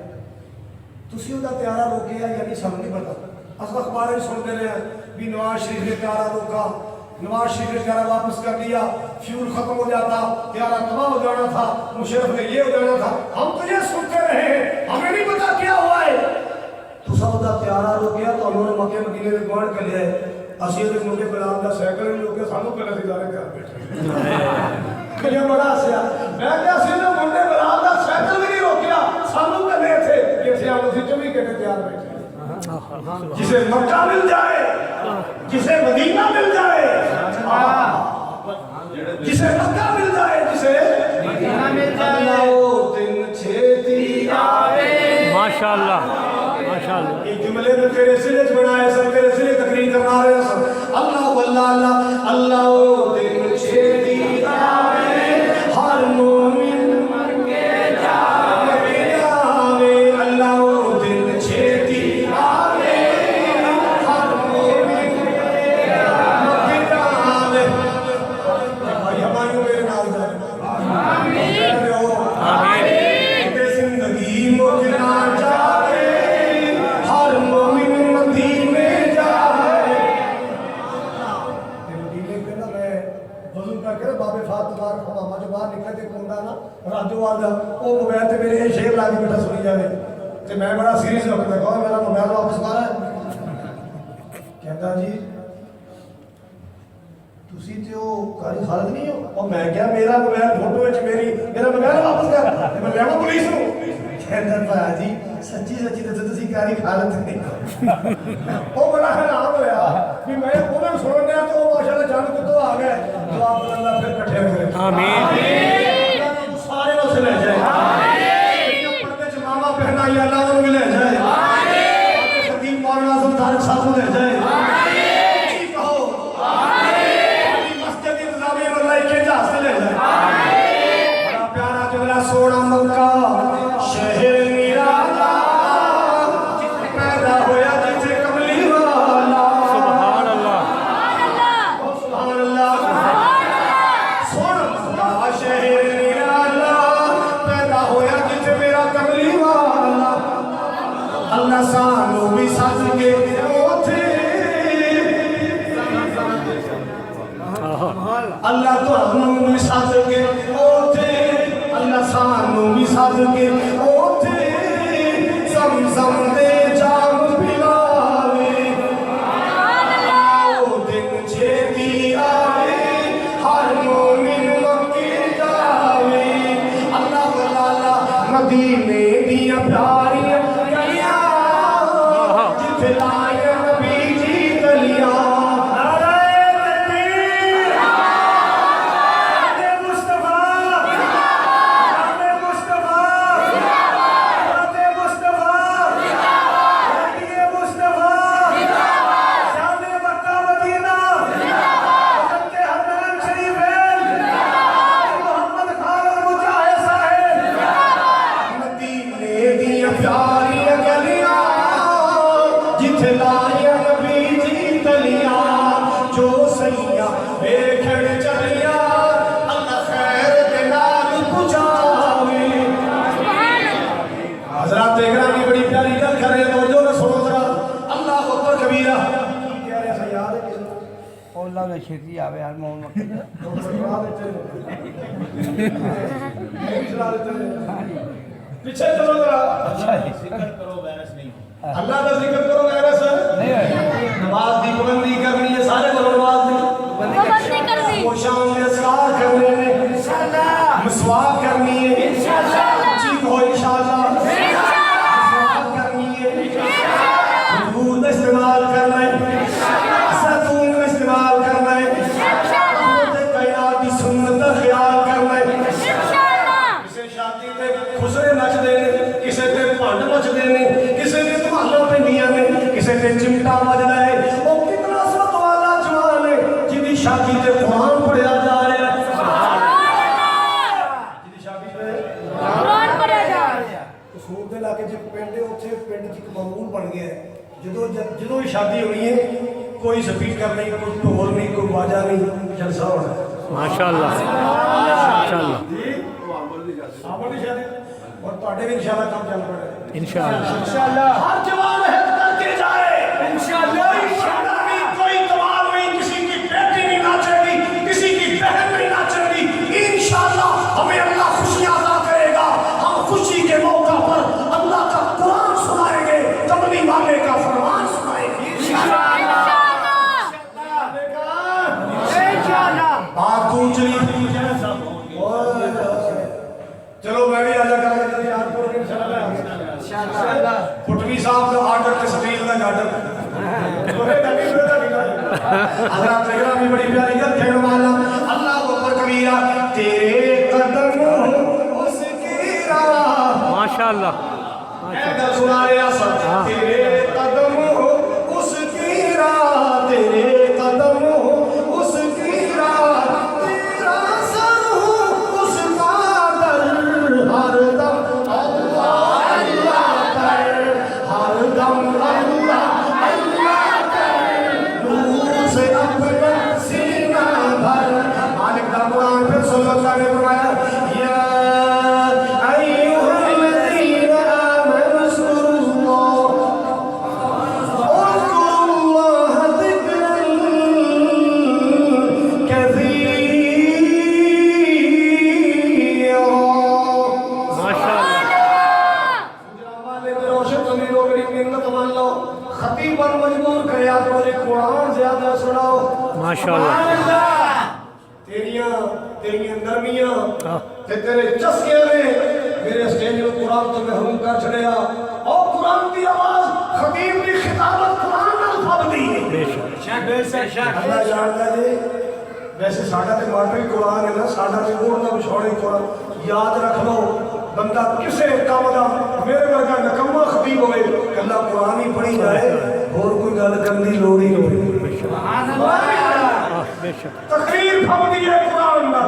تسی وہ تیارہ روکیا یا نہیں سب نہیں پتا اصل اخبار سنتے رہے ہیں بھی نواز شریف نے تیارہ روکا نواز شریف نے تیارہ واپس کر دیا فیول ختم ہو جاتا تیارہ تباہ ہو جانا تھا مشرف نے یہ ہو جانا تھا ہم تو یہ سنتے رہے ہمیں نہیں پتا کیا ہوا ہے تو سب دا تیارہ روکیا تو انہوں نے مکہ مدینے میں گوان کر لیا ہے اسی نے مجھے بلال دا سائیکل نہیں روکیا سانو پہلے سیدارے کر بیٹھے یہ بڑا سیا میں کیا سی نے منڈے بلال دا سائیکل بھی نہیں روکیا سانو پہلے تھے یہ سیاں اسی چوبی کے تیار بیٹھے جسے مکہ مل جائے جسے مدینہ مل جائے جسے مکہ مل جائے جسے مدینہ مل جائے دن چھتی آوے ماشاءاللہ ماشاءاللہ ایک جملے میں تیرے سلے بنائے سب تیرے سلے تقریر کرنا رہے سب اللہ واللہ اللہ اللہ دن چھتی آوے ہر مومن منگے جاوے اللہ دن چھتی آوے ہر مومن منگے جاوے بھائی ہماری میرے نام جائے آمین زندگی مکنا جاوے ہر مومن مدینے جاوے بعد وہ موبائل تے میرے یہ شیر لا کے بیٹھا سنی جائے تے میں بڑا سیریس ہو کے میں کہا میرا موبائل واپس کرا ہے کہتا جی تسی تے وہ قاری خالد نہیں ہو اور میں کیا میرا موبائل فوٹو وچ میرا موبائل واپس کر تے میں لیاواں پولیس نوں کہتا بھائی جی سچی سچی تے تسی قاری خالد نہیں ہو وہ بڑا حیران ہویا کہ میں انہاں سن لیا تو ماشاءاللہ جان کتوں آ گئے تو آپ اللہ پھر کٹھے ہو گئے آمین سارے نوں سے لے جائے آمین پردے چ ماما پہنا یا اللہ نوں بھی لے جائے آمین خطیب مولانا اعظم طارق صاحب نوں لے جائے آمین کی کہو آمین مسجد انتظامیہ واللہ کے جہاز سے لے جائے آمین بڑا پیارا جملہ سونا مکہ شہر نرالا پیدا ہویا جسے کملی والا سبحان اللہ سبحان اللہ سونا مکہ شہر نرالا پیدا ہویا جسے میرا کملی والا اللہ سانو بھی سج کے اوتھے اللہ تانوں بھی سج کے اوتھے اللہ سانو بھی سج کے اوتھے زمزم دے جام پلاوے او دن چھیتی آوے ہر مومن مکے جاوے اللہ ولالا مدینے دیا پیاریاں گلیاں جتھے لائے نبی جی گلیاں نعرہ تکبیر حضرت مصطفیٰ حضرت مصطفیٰ حضرت مصطفیٰ حضرت مصطفیٰ شان مکہ مدینہ حضرت حرمین شریفین محمد خالد مجاہد صاحب مدینے دیا پیاریاں گلیاں جتھے لائے نبی جی گلیاں جو سیاں ویکھن چلیاں اللہ خیر دے نال پہنچاوے حضرات اکرامی بڑی پیاری گل کر رہے ہیں توجہ نہ سنو ذرا اللہ اکبر کبیرہ کی کہہ رہے ہیں یاد ہے کسی کو اللہ میں چھتی آوے ہر مون وقت پیچھے چلو ذرا اللہ کا ذکر کرو غیرت سے نماز دی پابندی کرنی ہے سارے کو نماز دی وہ شام میں اسرار کرنے میں مسواک کرنی ہے جی کو انشاءاللہ مسواک کرنی ہے دودھ استعمال کرنا ہے زیتون کا استعمال کرنا ہے خود کائنات کی سنت کا خیال کرنا ہے کسی شادی تے خسرے نچ دینے کسی تے بھنڈ نچ دینے کسی تے دھمالا پیندیاں نے کسی تے چمٹا بجدا ہے وہ کتنا سب والا جوان ہے جدی شادی تے قرآن پڑھیا جا رہا ہے جدی شادی تے قرآن پڑھیا جا رہا ہے قصور دے علاقے چ پنڈ ہے اوتھے پنڈ چ معمول بن گیا ہے جدوں شادی ہونی ہے کوئی سپیکر نہیں کوئی ڈھول نہیں کوئی باجا نہیں جلسہ ہونا ہے ماشاءاللہ ماشاءاللہ آمد دی شادی اور تواڈے بھی انشاءاللہ کام چل پڑے انشاءاللہ ہر جوان ہے کر کے جائے انشاءاللہ کوئی کمال نہیں کسی کی بیٹی نہیں ناچے گی کسی کی بہن نہیں ناچے گی انشاءاللہ ہمیں اللہ خوشیاں عطا کرے گا ہم خوشی کے موقع پر اللہ کا قرآن سنائیں گے کملی والے کا فرمان سنائیں گے بات اونچی چلو میں بھی آجا کر کے یاد کروں انشاءاللہ پٹوی صاحب کا آرڈر تے سٹیل کا آرڈر حضرات اکرامی بڑی پیاری گل کہنے والا اللہ اکبر کبیرہ تیرے قدم اس کی راہ ماشاءاللہ اے گل سنا رہے ہیں تیرے قدم اس کی راہ تیرے قدم اس کی راہ تیرا سر اس کا در ہر دم اللہ اللہ کر ہر دم اللہ اللہ کر نور سے اپنا سینہ بھر مالک دا قرآن پھر صلی اللہ نے فرمایا یا ایوہ الذین آمنوا اذکروا اللہ مان لو خطیب پر مجبور کریا تو مجھے قرآن زیادہ سناؤ ماشاءاللہ تیریاں نرمیاں تے تیرے چسکے نے میرے سٹیج پر قرآن تو محروم کر چھڑیا اور قرآن کی آواز خطیب کی خطابت قرآن نال پھبدی ہے بے شک اللہ جانتا جی ویسے ساڈا تے ماڈرن قرآن ہے نا ساڈا تے اوڑھنا بچھوڑے قرآن یاد رکھ لو بندہ کسے کام دا میرے ورگا نکما خطیب ہوئے کلا قرآن ہی پڑھی جائے اور کوئی گل کرنے لوڑ ہی نہیں سبحان اللہ بے شک تقریر پھبدی ہے قرآن دا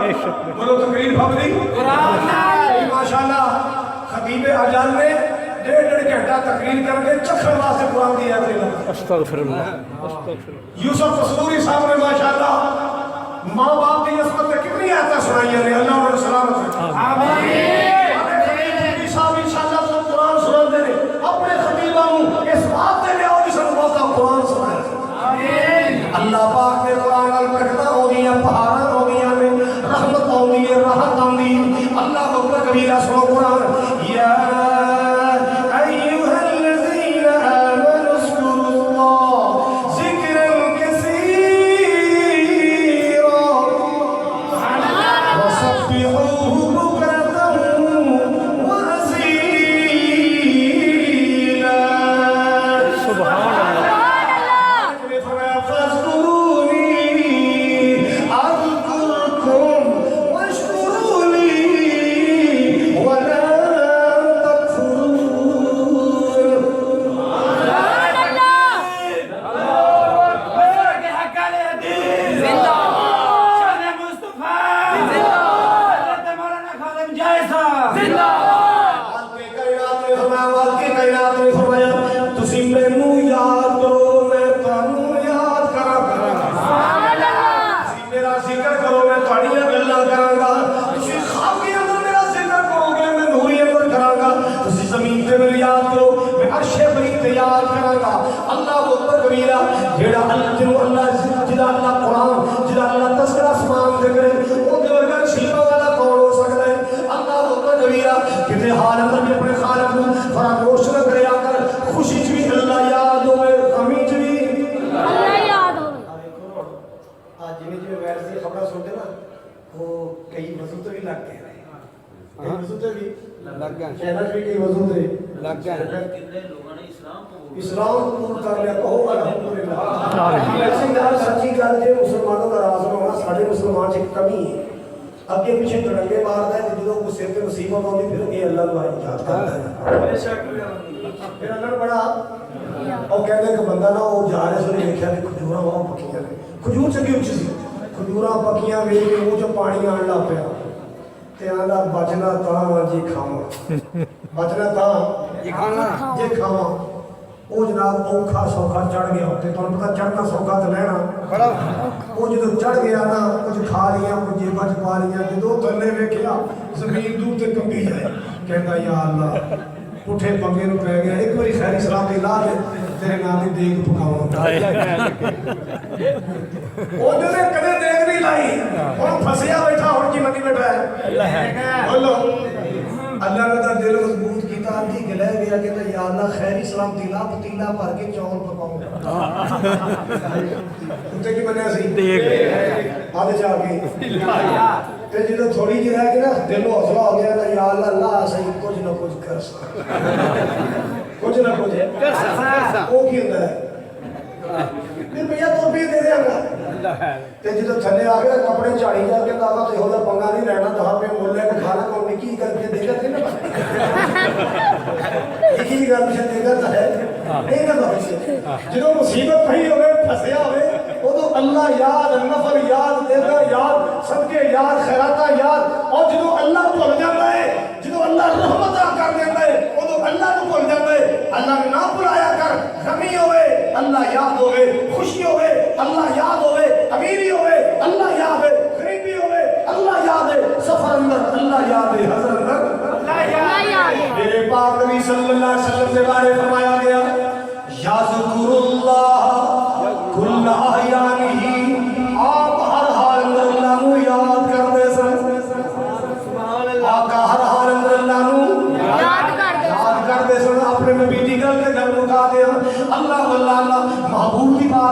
بولو تقریر پھبدی قرآن دا ماشاءاللہ خطیب اجل نے 1.5 گھنٹہ تقریر کر کے چکھر واسطے قرآن دی آیت لگا استغفر اللہ استغفر اللہ یوسف قصوری صاحب نے ماشاءاللہ ماں باپ کی عصمت میں کتنی آیتیں سنائی ہیں اللہ انہیں سلامت ہے آمین خطیب صاحب انشاءاللہ سب قرآن سناتے ہیں اپنے خطیبہ ہوں اس بات دے لے آؤ جس نے بہتا قرآن سنایا آمین اللہ پاک نے قرآن البرکتہ ہو گئی ہیں پہاڑاں ہو گئی ہیں رحمت ہو گئی ہے راحت ہو گئی اللہ اکبر کبیرہ سنو قرآن یا ایوہ الذین آمنوا اذکروا اللہ ذکرا کثیرا وسبحوہ بکرۃ وأصیلا سبحان اللہ اسلام قبول کر لیا کہو الحمدللہ ایسی گل سچی گل جے مسلمانوں کا راز ہونا ساڈے مسلمان چ کمی ہے اگے پیچھے تڑنگے ماردا ہے جدوں کو سر تے مصیبت آندی پھر یہ اللہ کو یاد کرتا ہے بے شک پھر اللہ بڑا او کہندے کہ بندہ نہ او جا رہے سنے دیکھیا کہ کھجوراں بہت پکیاں نے کھجور چنگی اچھی سی کھجوراں پکیاں ویکھ کے منہ چ پانی آن لگ پیا تے آندا بچنا تاں جی کھاواں بچنا تاں جی کھاواں وہ جناب اوکھا سوکھا چڑھ گیا تے تانوں پتہ چڑھنا سوکھا تے لینا بڑا وہ جدوں چڑھ گیا نا کچھ کھا لیا کچھ جیباں چ پا لیا جدوں تھلے ویکھیا زمین دور تے کمبی جائے کہندا یا اللہ پٹھے پنگے نوں پے گیا ایک واری خیر اسلام دی لا دے تیرے نام دی دیگ پکاواں او نے کدے دیگ نہیں لائی ہن پھسیا بیٹھا ہن کی منی بیٹھا ہے اللہ ہے بولو اللہ نے تا دل مضبوط کیتا آدھی گلے گیا کہ یا اللہ خیر اسلام تیلا پتیلا بھر کے چاول پکاؤں تے کی بنیا سی دیکھ آدھے جا کے تے جدوں تھوڑی جی رہ گئی نا دل نوں حوصلہ ہو گیا کہ یا اللہ اللہ صحیح کچھ نہ کچھ کر کچھ نہ کچھ کر سکتا او کی ہوندا ہے پھر بھیا تو بھی دے دیاں گا تے جدوں تھلے آ گیا کپڑے جھاڑی جا کے دادا تے ہودا پنگا نہیں لینا 10 روپے مول لے کے کھانا کو نکی کر کے دے گا نا ایک گل سے دے گا ہے نہیں نہ بخشے جدوں مصیبت پئی ہوے پھسیا ہوے اودوں اللہ یاد نفر یاد دیتا یاد صدقے یاد خیراتاں یاد اور جدوں اللہ بھول جاندا ہے جدوں اللہ رحمتاں کر دیندا ہے اودوں اللہ نوں بھول جاندا ہے اللہ نے نہ بلایا کر غمی ہوے اللہ یاد ہوے خوشی ہوے اللہ یاد ہوے امیری ہوے اللہ یاد ہے غریبی ہوے اللہ یاد ہے سفر اندر اللہ یاد ہے حضرت اندر اللہ یاد ہے میرے پاک نبی صلی اللہ علیہ وسلم کے بارے فرمایا گیا یذکر اللہ کل احیانہ آپ ہر حال اندر اللہ کو یاد کرتے سن سبحان اللہ آقا ہر حال اندر اللہ کو یاد کرتے سن اپنے نبی دی گل تے گل مکا دیا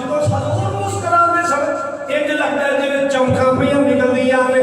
ਜਦੋਂ ਹਜ਼ੂਰ ਮੁਸਕਰਾਉਂਦੇ ਸਨ ਇੰਜ ਲੱਗਦਾ ਜਿਵੇਂ ਚਮਕਾਂ ਪਈਆਂ ਨਿਕਲਦੀਆਂ ਨੇ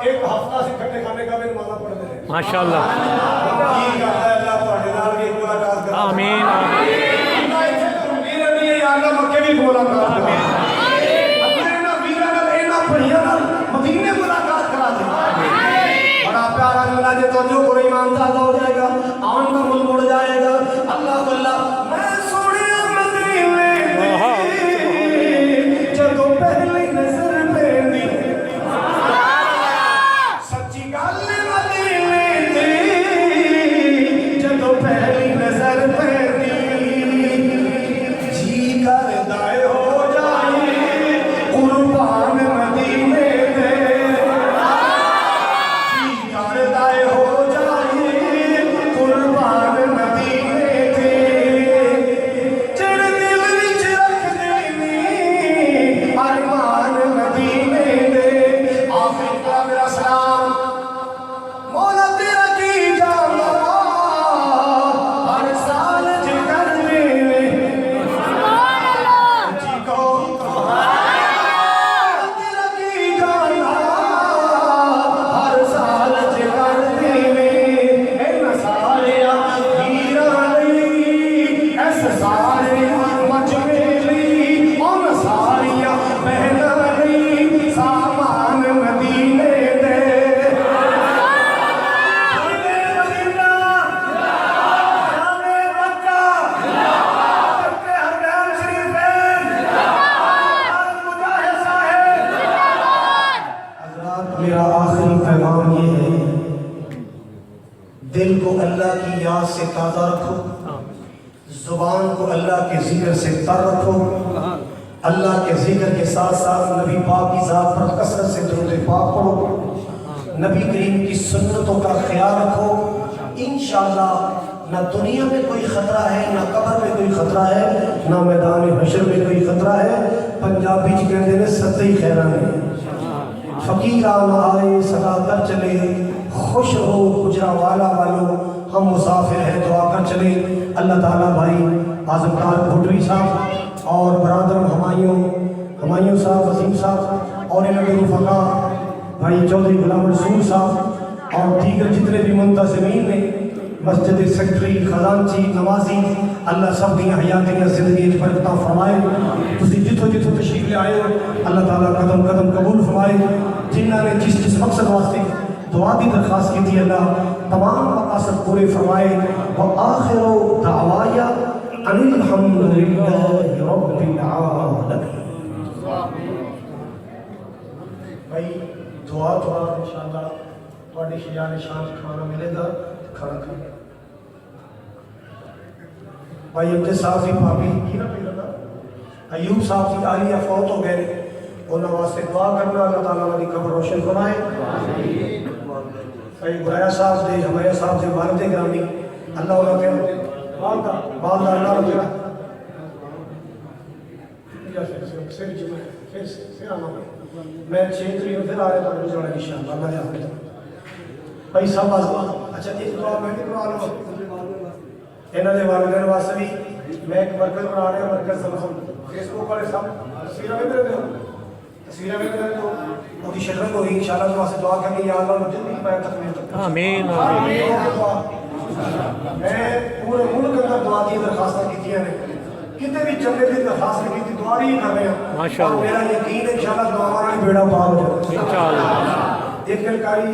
ایک ہفتہ سے کھٹے کھانے کا بھی مزہ پڑ گئے ماشاء اللہ کی کرتا ہے اللہ تواڈے نال بھی ملاقات کرتا آمین آمین اللہ ایتھے تو میرے بھی یا اللہ مکے بھی ملاقات کرتا اللہ انہاں ویراں نال انہاں بھائیاں نال مدینے ملاقات کرا دے بڑا پیارا جملہ جے تو جو کوئی ایمان تازہ ہو جائے گا آن کا مل مڑ جائے گا اللہ اللہ میں سونے مدینے میں جدوں پہلی نظر پیندی سچی گل مدینے دی جدوں پہلی نظر پیندی جی کردا اے ہو جائے قربان مدینے دے جی کردا اے ہو جائے قربان مدینے دے جڑ دل وچ رکھدے نی ارمان مدینے دے آخر کا میرا سلام مولا تیرا کی جانا ہر سال جگر میں جی کو تیرا کی جانا ہر سال جگر میں اے سارے ہیرا نہیں ایس سارے مجمے نہیں ان ساریاں بہنا نہیں سامان مدینے دے میرا آخری پیغام یہ ہے دل کو اللہ کی یاد سے تازہ رکھو زبان کو اللہ کے ذکر سے تر رکھو اللہ کے ذکر کے ساتھ ساتھ نبی پاک کی ذات پر کثرت سے درود پاک پڑھو نبی کریم کی سنتوں کا خیال رکھو انشاءاللہ نہ دنیا میں کوئی خطرہ ہے نہ قبر میں کوئی خطرہ ہے نہ میدان حشر میں کوئی خطرہ ہے پنجابی چ کہتے ہیں ستے ہی خیراں نے فقیر آنا آئے صدا کر چلے خوش رہو گجرانوالہ والوں ہم مسافر ہیں دعا کر چلے اللہ تعالیٰ بھائی اعظمدار بھٹوی صاحب اور برادر ہمایوں صاحب وسیم صاحب اور انہوں کے رفقا بھائی چودھری غلام رسول صاحب اور دیگر جتنے بھی منتظمین نے مسجد سیکرٹری خزانچی نمازی اللہ سب دیا حیاتیاں زندگی برکتاں فرمائے تسی جتھو جتھو تشریف لے آئے ہو اللہ تعالیٰ قدم قدم قبول فرمائے جنہاں نے جس مقصد واسطے دعا دی درخواست کی تھی اللہ تمام مقاصد پورے فرمائے وآخر دعوایا ان الحمدللہ رب العالمین بھائی دعا انشاءاللہ تواڈی شجاع شان کھانا ملے گا کھانا کھانا بھائی عبد صاحب کی بھابی کی نا پیرنا ایوب صاحب کی عالیہ فوت ہو گئے انہوں واسطے دعا کرنا اللہ تعالیٰ کی قبر روشن فرمائے بھائی گرایا صاحب دے ہمایہ صاحب دے والد گرامی اللہ انہوں کے والدہ اللہ رکھا پھر آنا میں 6 تاریخ پھر آ رہے تو مجھے بڑا انشاءاللہ اللہ جاتا بھائی صاحب اچھا ایک دعا میں بھی کرا لوں انہوں نے والدین واسطے بھی میں ایک مرکز بنا رہا ہوں مرکز سمسم فیس بک والے سب تصویریں بھی میرے دو وہ کی شرط ہوئی انشاءاللہ تو واسطے دعا کرنی یا اللہ مجھے نہیں پایا تکمیل تک آمین میں پورے ملک اندر دعا کی درخواستیں کی ہیں کتنے بھی چلے کی درخواستیں کی تھی دعا نہیں کر رہے ہیں ماشاءاللہ میرا یقین ہے انشاءاللہ دعا ہمارا بیڑا پار ہو جائے انشاءاللہ ایک دن کاری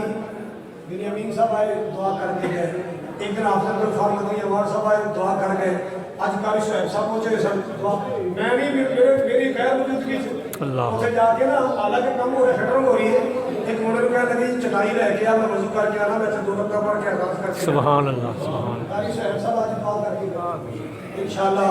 بنیامین صاحب آئے دعا کر کے گئے ایک دن حافظ عبد الغفار مدنی انوار صاحب آئے دعا کر گئے آج کاری صاحب صاحب پہنچے سن دعا میں بھی میری غیر موجودگی اللہ اسے جا کے نا حالانکہ کم ہو رہا ہے فٹرنگ ہو رہی ہے ایک منڈر کہنے لگی چٹائی رہ کے میں وضو کر کے آنا میں 2 رکعت پڑھ کے آغاز کر کے سبحان اللہ سبحان اللہ قاری صاحب صاحب آج دعا کر کے انشاءاللہ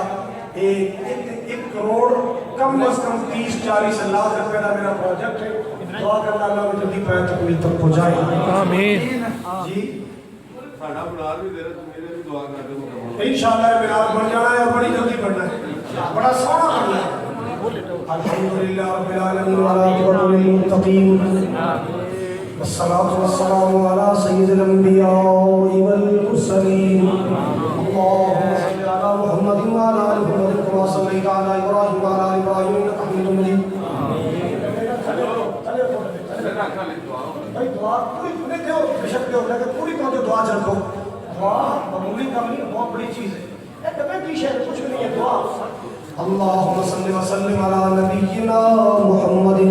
ایک کروڑ کم از کم 30-40 لاکھ روپے کا میرا پروجیکٹ ہے دعا کرنا اللہ میں جلدی پایا تکمیل تک پہنچائے آمین جی ساڈا بلال بھی دے رہے میرے بھی دعا کر دو انشاءاللہ بلال بن جانا ہے اور بڑی جلدی بننا ہے بڑا سونا بننا ہے الحمدللہ رب العالمین والعاقبۃ للمتقین والصلاة والسلام علی سید الانبیاء والمرسلین اللهم صل علی محمد وعلی آل محمد كما صليت على ابراہیم وعلى آل ابراہیم انک حمید مجید دعا پوری دیکھتے ہو بے شک کے ہوتا ہے کہ پوری توجہ دعا چ رکھو دعا معمولی کام نہیں بہت بڑی چیز ہے کبھی کی شاید کچھ نہیں ہے دعا اللهم صل وسلم على نبينا محمد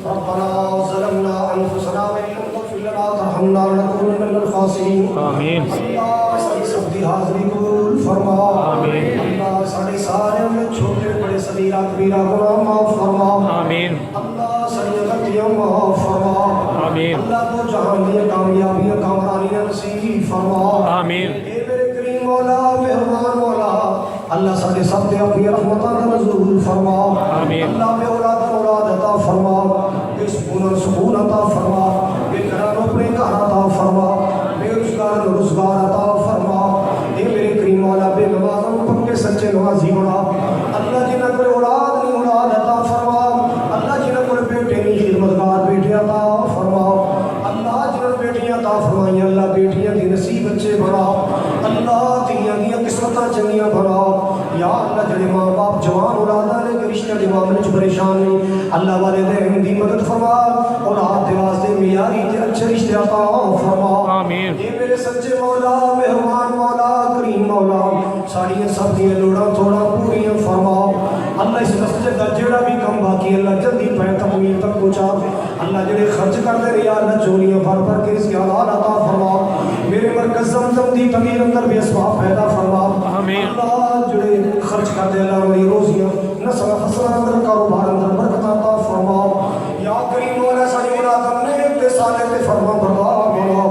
ربنا ظلمنا انفسنا وان لم تغفر لنا وترحمنا لنكونن من الخاسرين آمین اللہ ساری سب کی حاضری قبول فرما آمین اللہ سارے سارے میں چھوٹے بڑے صغیرہ کبیرہ گناہ معاف فرما آمین اللہ ساری غلطیاں معاف فرما آمین اللہ تو جہان کی کامیابیاں کامرانیاں نصیب فرما آمین اے میرے کریم مولا مہربان مولا اللہ سارے سب تے اپنی رحمتاں کا نزول فرما آمین اللہ بے اولاد عطا فرما بے سکون عطا فرما بے گھرانوں اپنے گھر عطا فرما بے روزگار عطا فرما اے میرے کریم مولا بے نمازوں پکے سچے نمازی بنا اللہ جنہاں کو اولاد نہیں اولاد عطا فرما اللہ جنہاں کو بیٹے نہیں خدمتگار بیٹے عطا فرما اللہ جنہاں بیٹیاں عطا فرمائیں اللہ بیٹیاں دی نصیب اچھے بنا اللہ دیاں قسمتاں چنگیاں بنا یا اللہ جڑے ماں باپ جوان اولاداں نے کہ رشتہ کے معاملے چ پریشان نہیں اللہ والدین دی مدد فرما اولاد دے واسطے معیاری تے اچھے رشتے عطا فرما آمین اے میرے سچے مولا مہربان مولا کریم مولا ساڑیاں سب دی لوڑاں تھوڑا پوریاں فرما اللہ اس مسجد دا جڑا بھی کم باقی اللہ جلدی پہ تکمیل تک پہنچا اللہ جڑے خرچ کرتے رہے اللہ چوریاں بھر بھر کے اس کے حلال عطا فرما میرے مرکز زمزم دی تمیر اندر بھی اسباب پیدا فرما آمین اللہ جڑے خرچ کرتے اللہ میری روزیاں نسل فصل اندر کاروبار اندر برکت عطا فرما یا کریم مولا ساری اولاد نے تے سالے تے فرما بردار بنا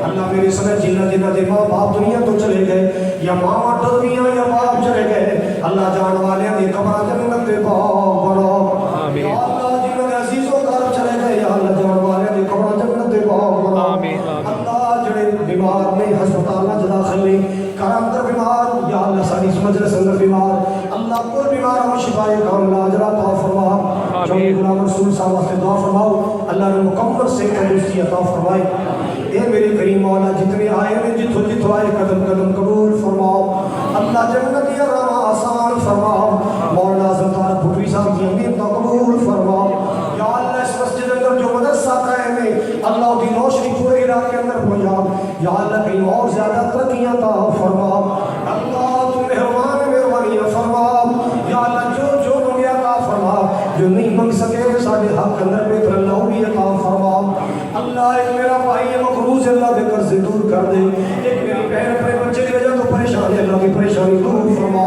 اللہ میرے سنے جنہ دے ماں باپ دنیا تو چلے گئے یا ماں ڈرمیاں یا باپ چلے گئے اللہ جان والے دی قبر جنت دے باغ بنا آمین یا اللہ جنہ دے عزیزوں گھر چلے گئے یا اللہ جان والے دی قبر جنت دے باغ بنا آمین اللہ جڑے بیمار نے ہسپتال میں داخل نے گھر اندر بیمار یا اللہ ساری اس مجلس اندر بیمار اللہ کل بیمار ہم شفائے کاملہ اجرا عطا فرما جو غلام رسول صاحب واسطے دعا فرماؤ اللہ نے مکمل سے تندرستی عطا فرمائے اے میرے کریم مولا جتنے آئے ہیں جتھو آئے قدم قدم قبول فرماؤ اللہ جنت یا راہ آسان فرماؤ مولانا زلطان بھٹوی صاحب کی امید قبول فرماؤ یا اللہ اس مسجد اندر جو مدرسہ قائم ہے اللہ دی روشنی پورے علاقے اندر پہنچا یا اللہ کہیں اور زیادہ ترقیاں عطا فرما اللہ تو مہربانیاں فرما یا اللہ جو منگے عطا فرما جو نہیں منگ سکے سارے حق اندر بہتر اللہ بھی عطا فرما اللہ ایک میرا بھائی ہے مقروض اللہ بے قرض سے دور کر دے ایک میری بہن اپنے بچے کی وجہ تو پریشان ہے اللہ کی پریشانی دور فرما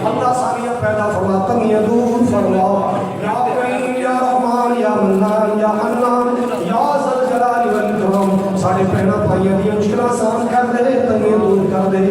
اللہ آسانیاں پیدا فرما تنگیاں دور فرما یا کریم یا رحمان یا منان یا حنان یا ذل جلال والاکرام سارے بہناں بھائیاں دی مشکلات آسان کر دے تنگیاں دور کر دے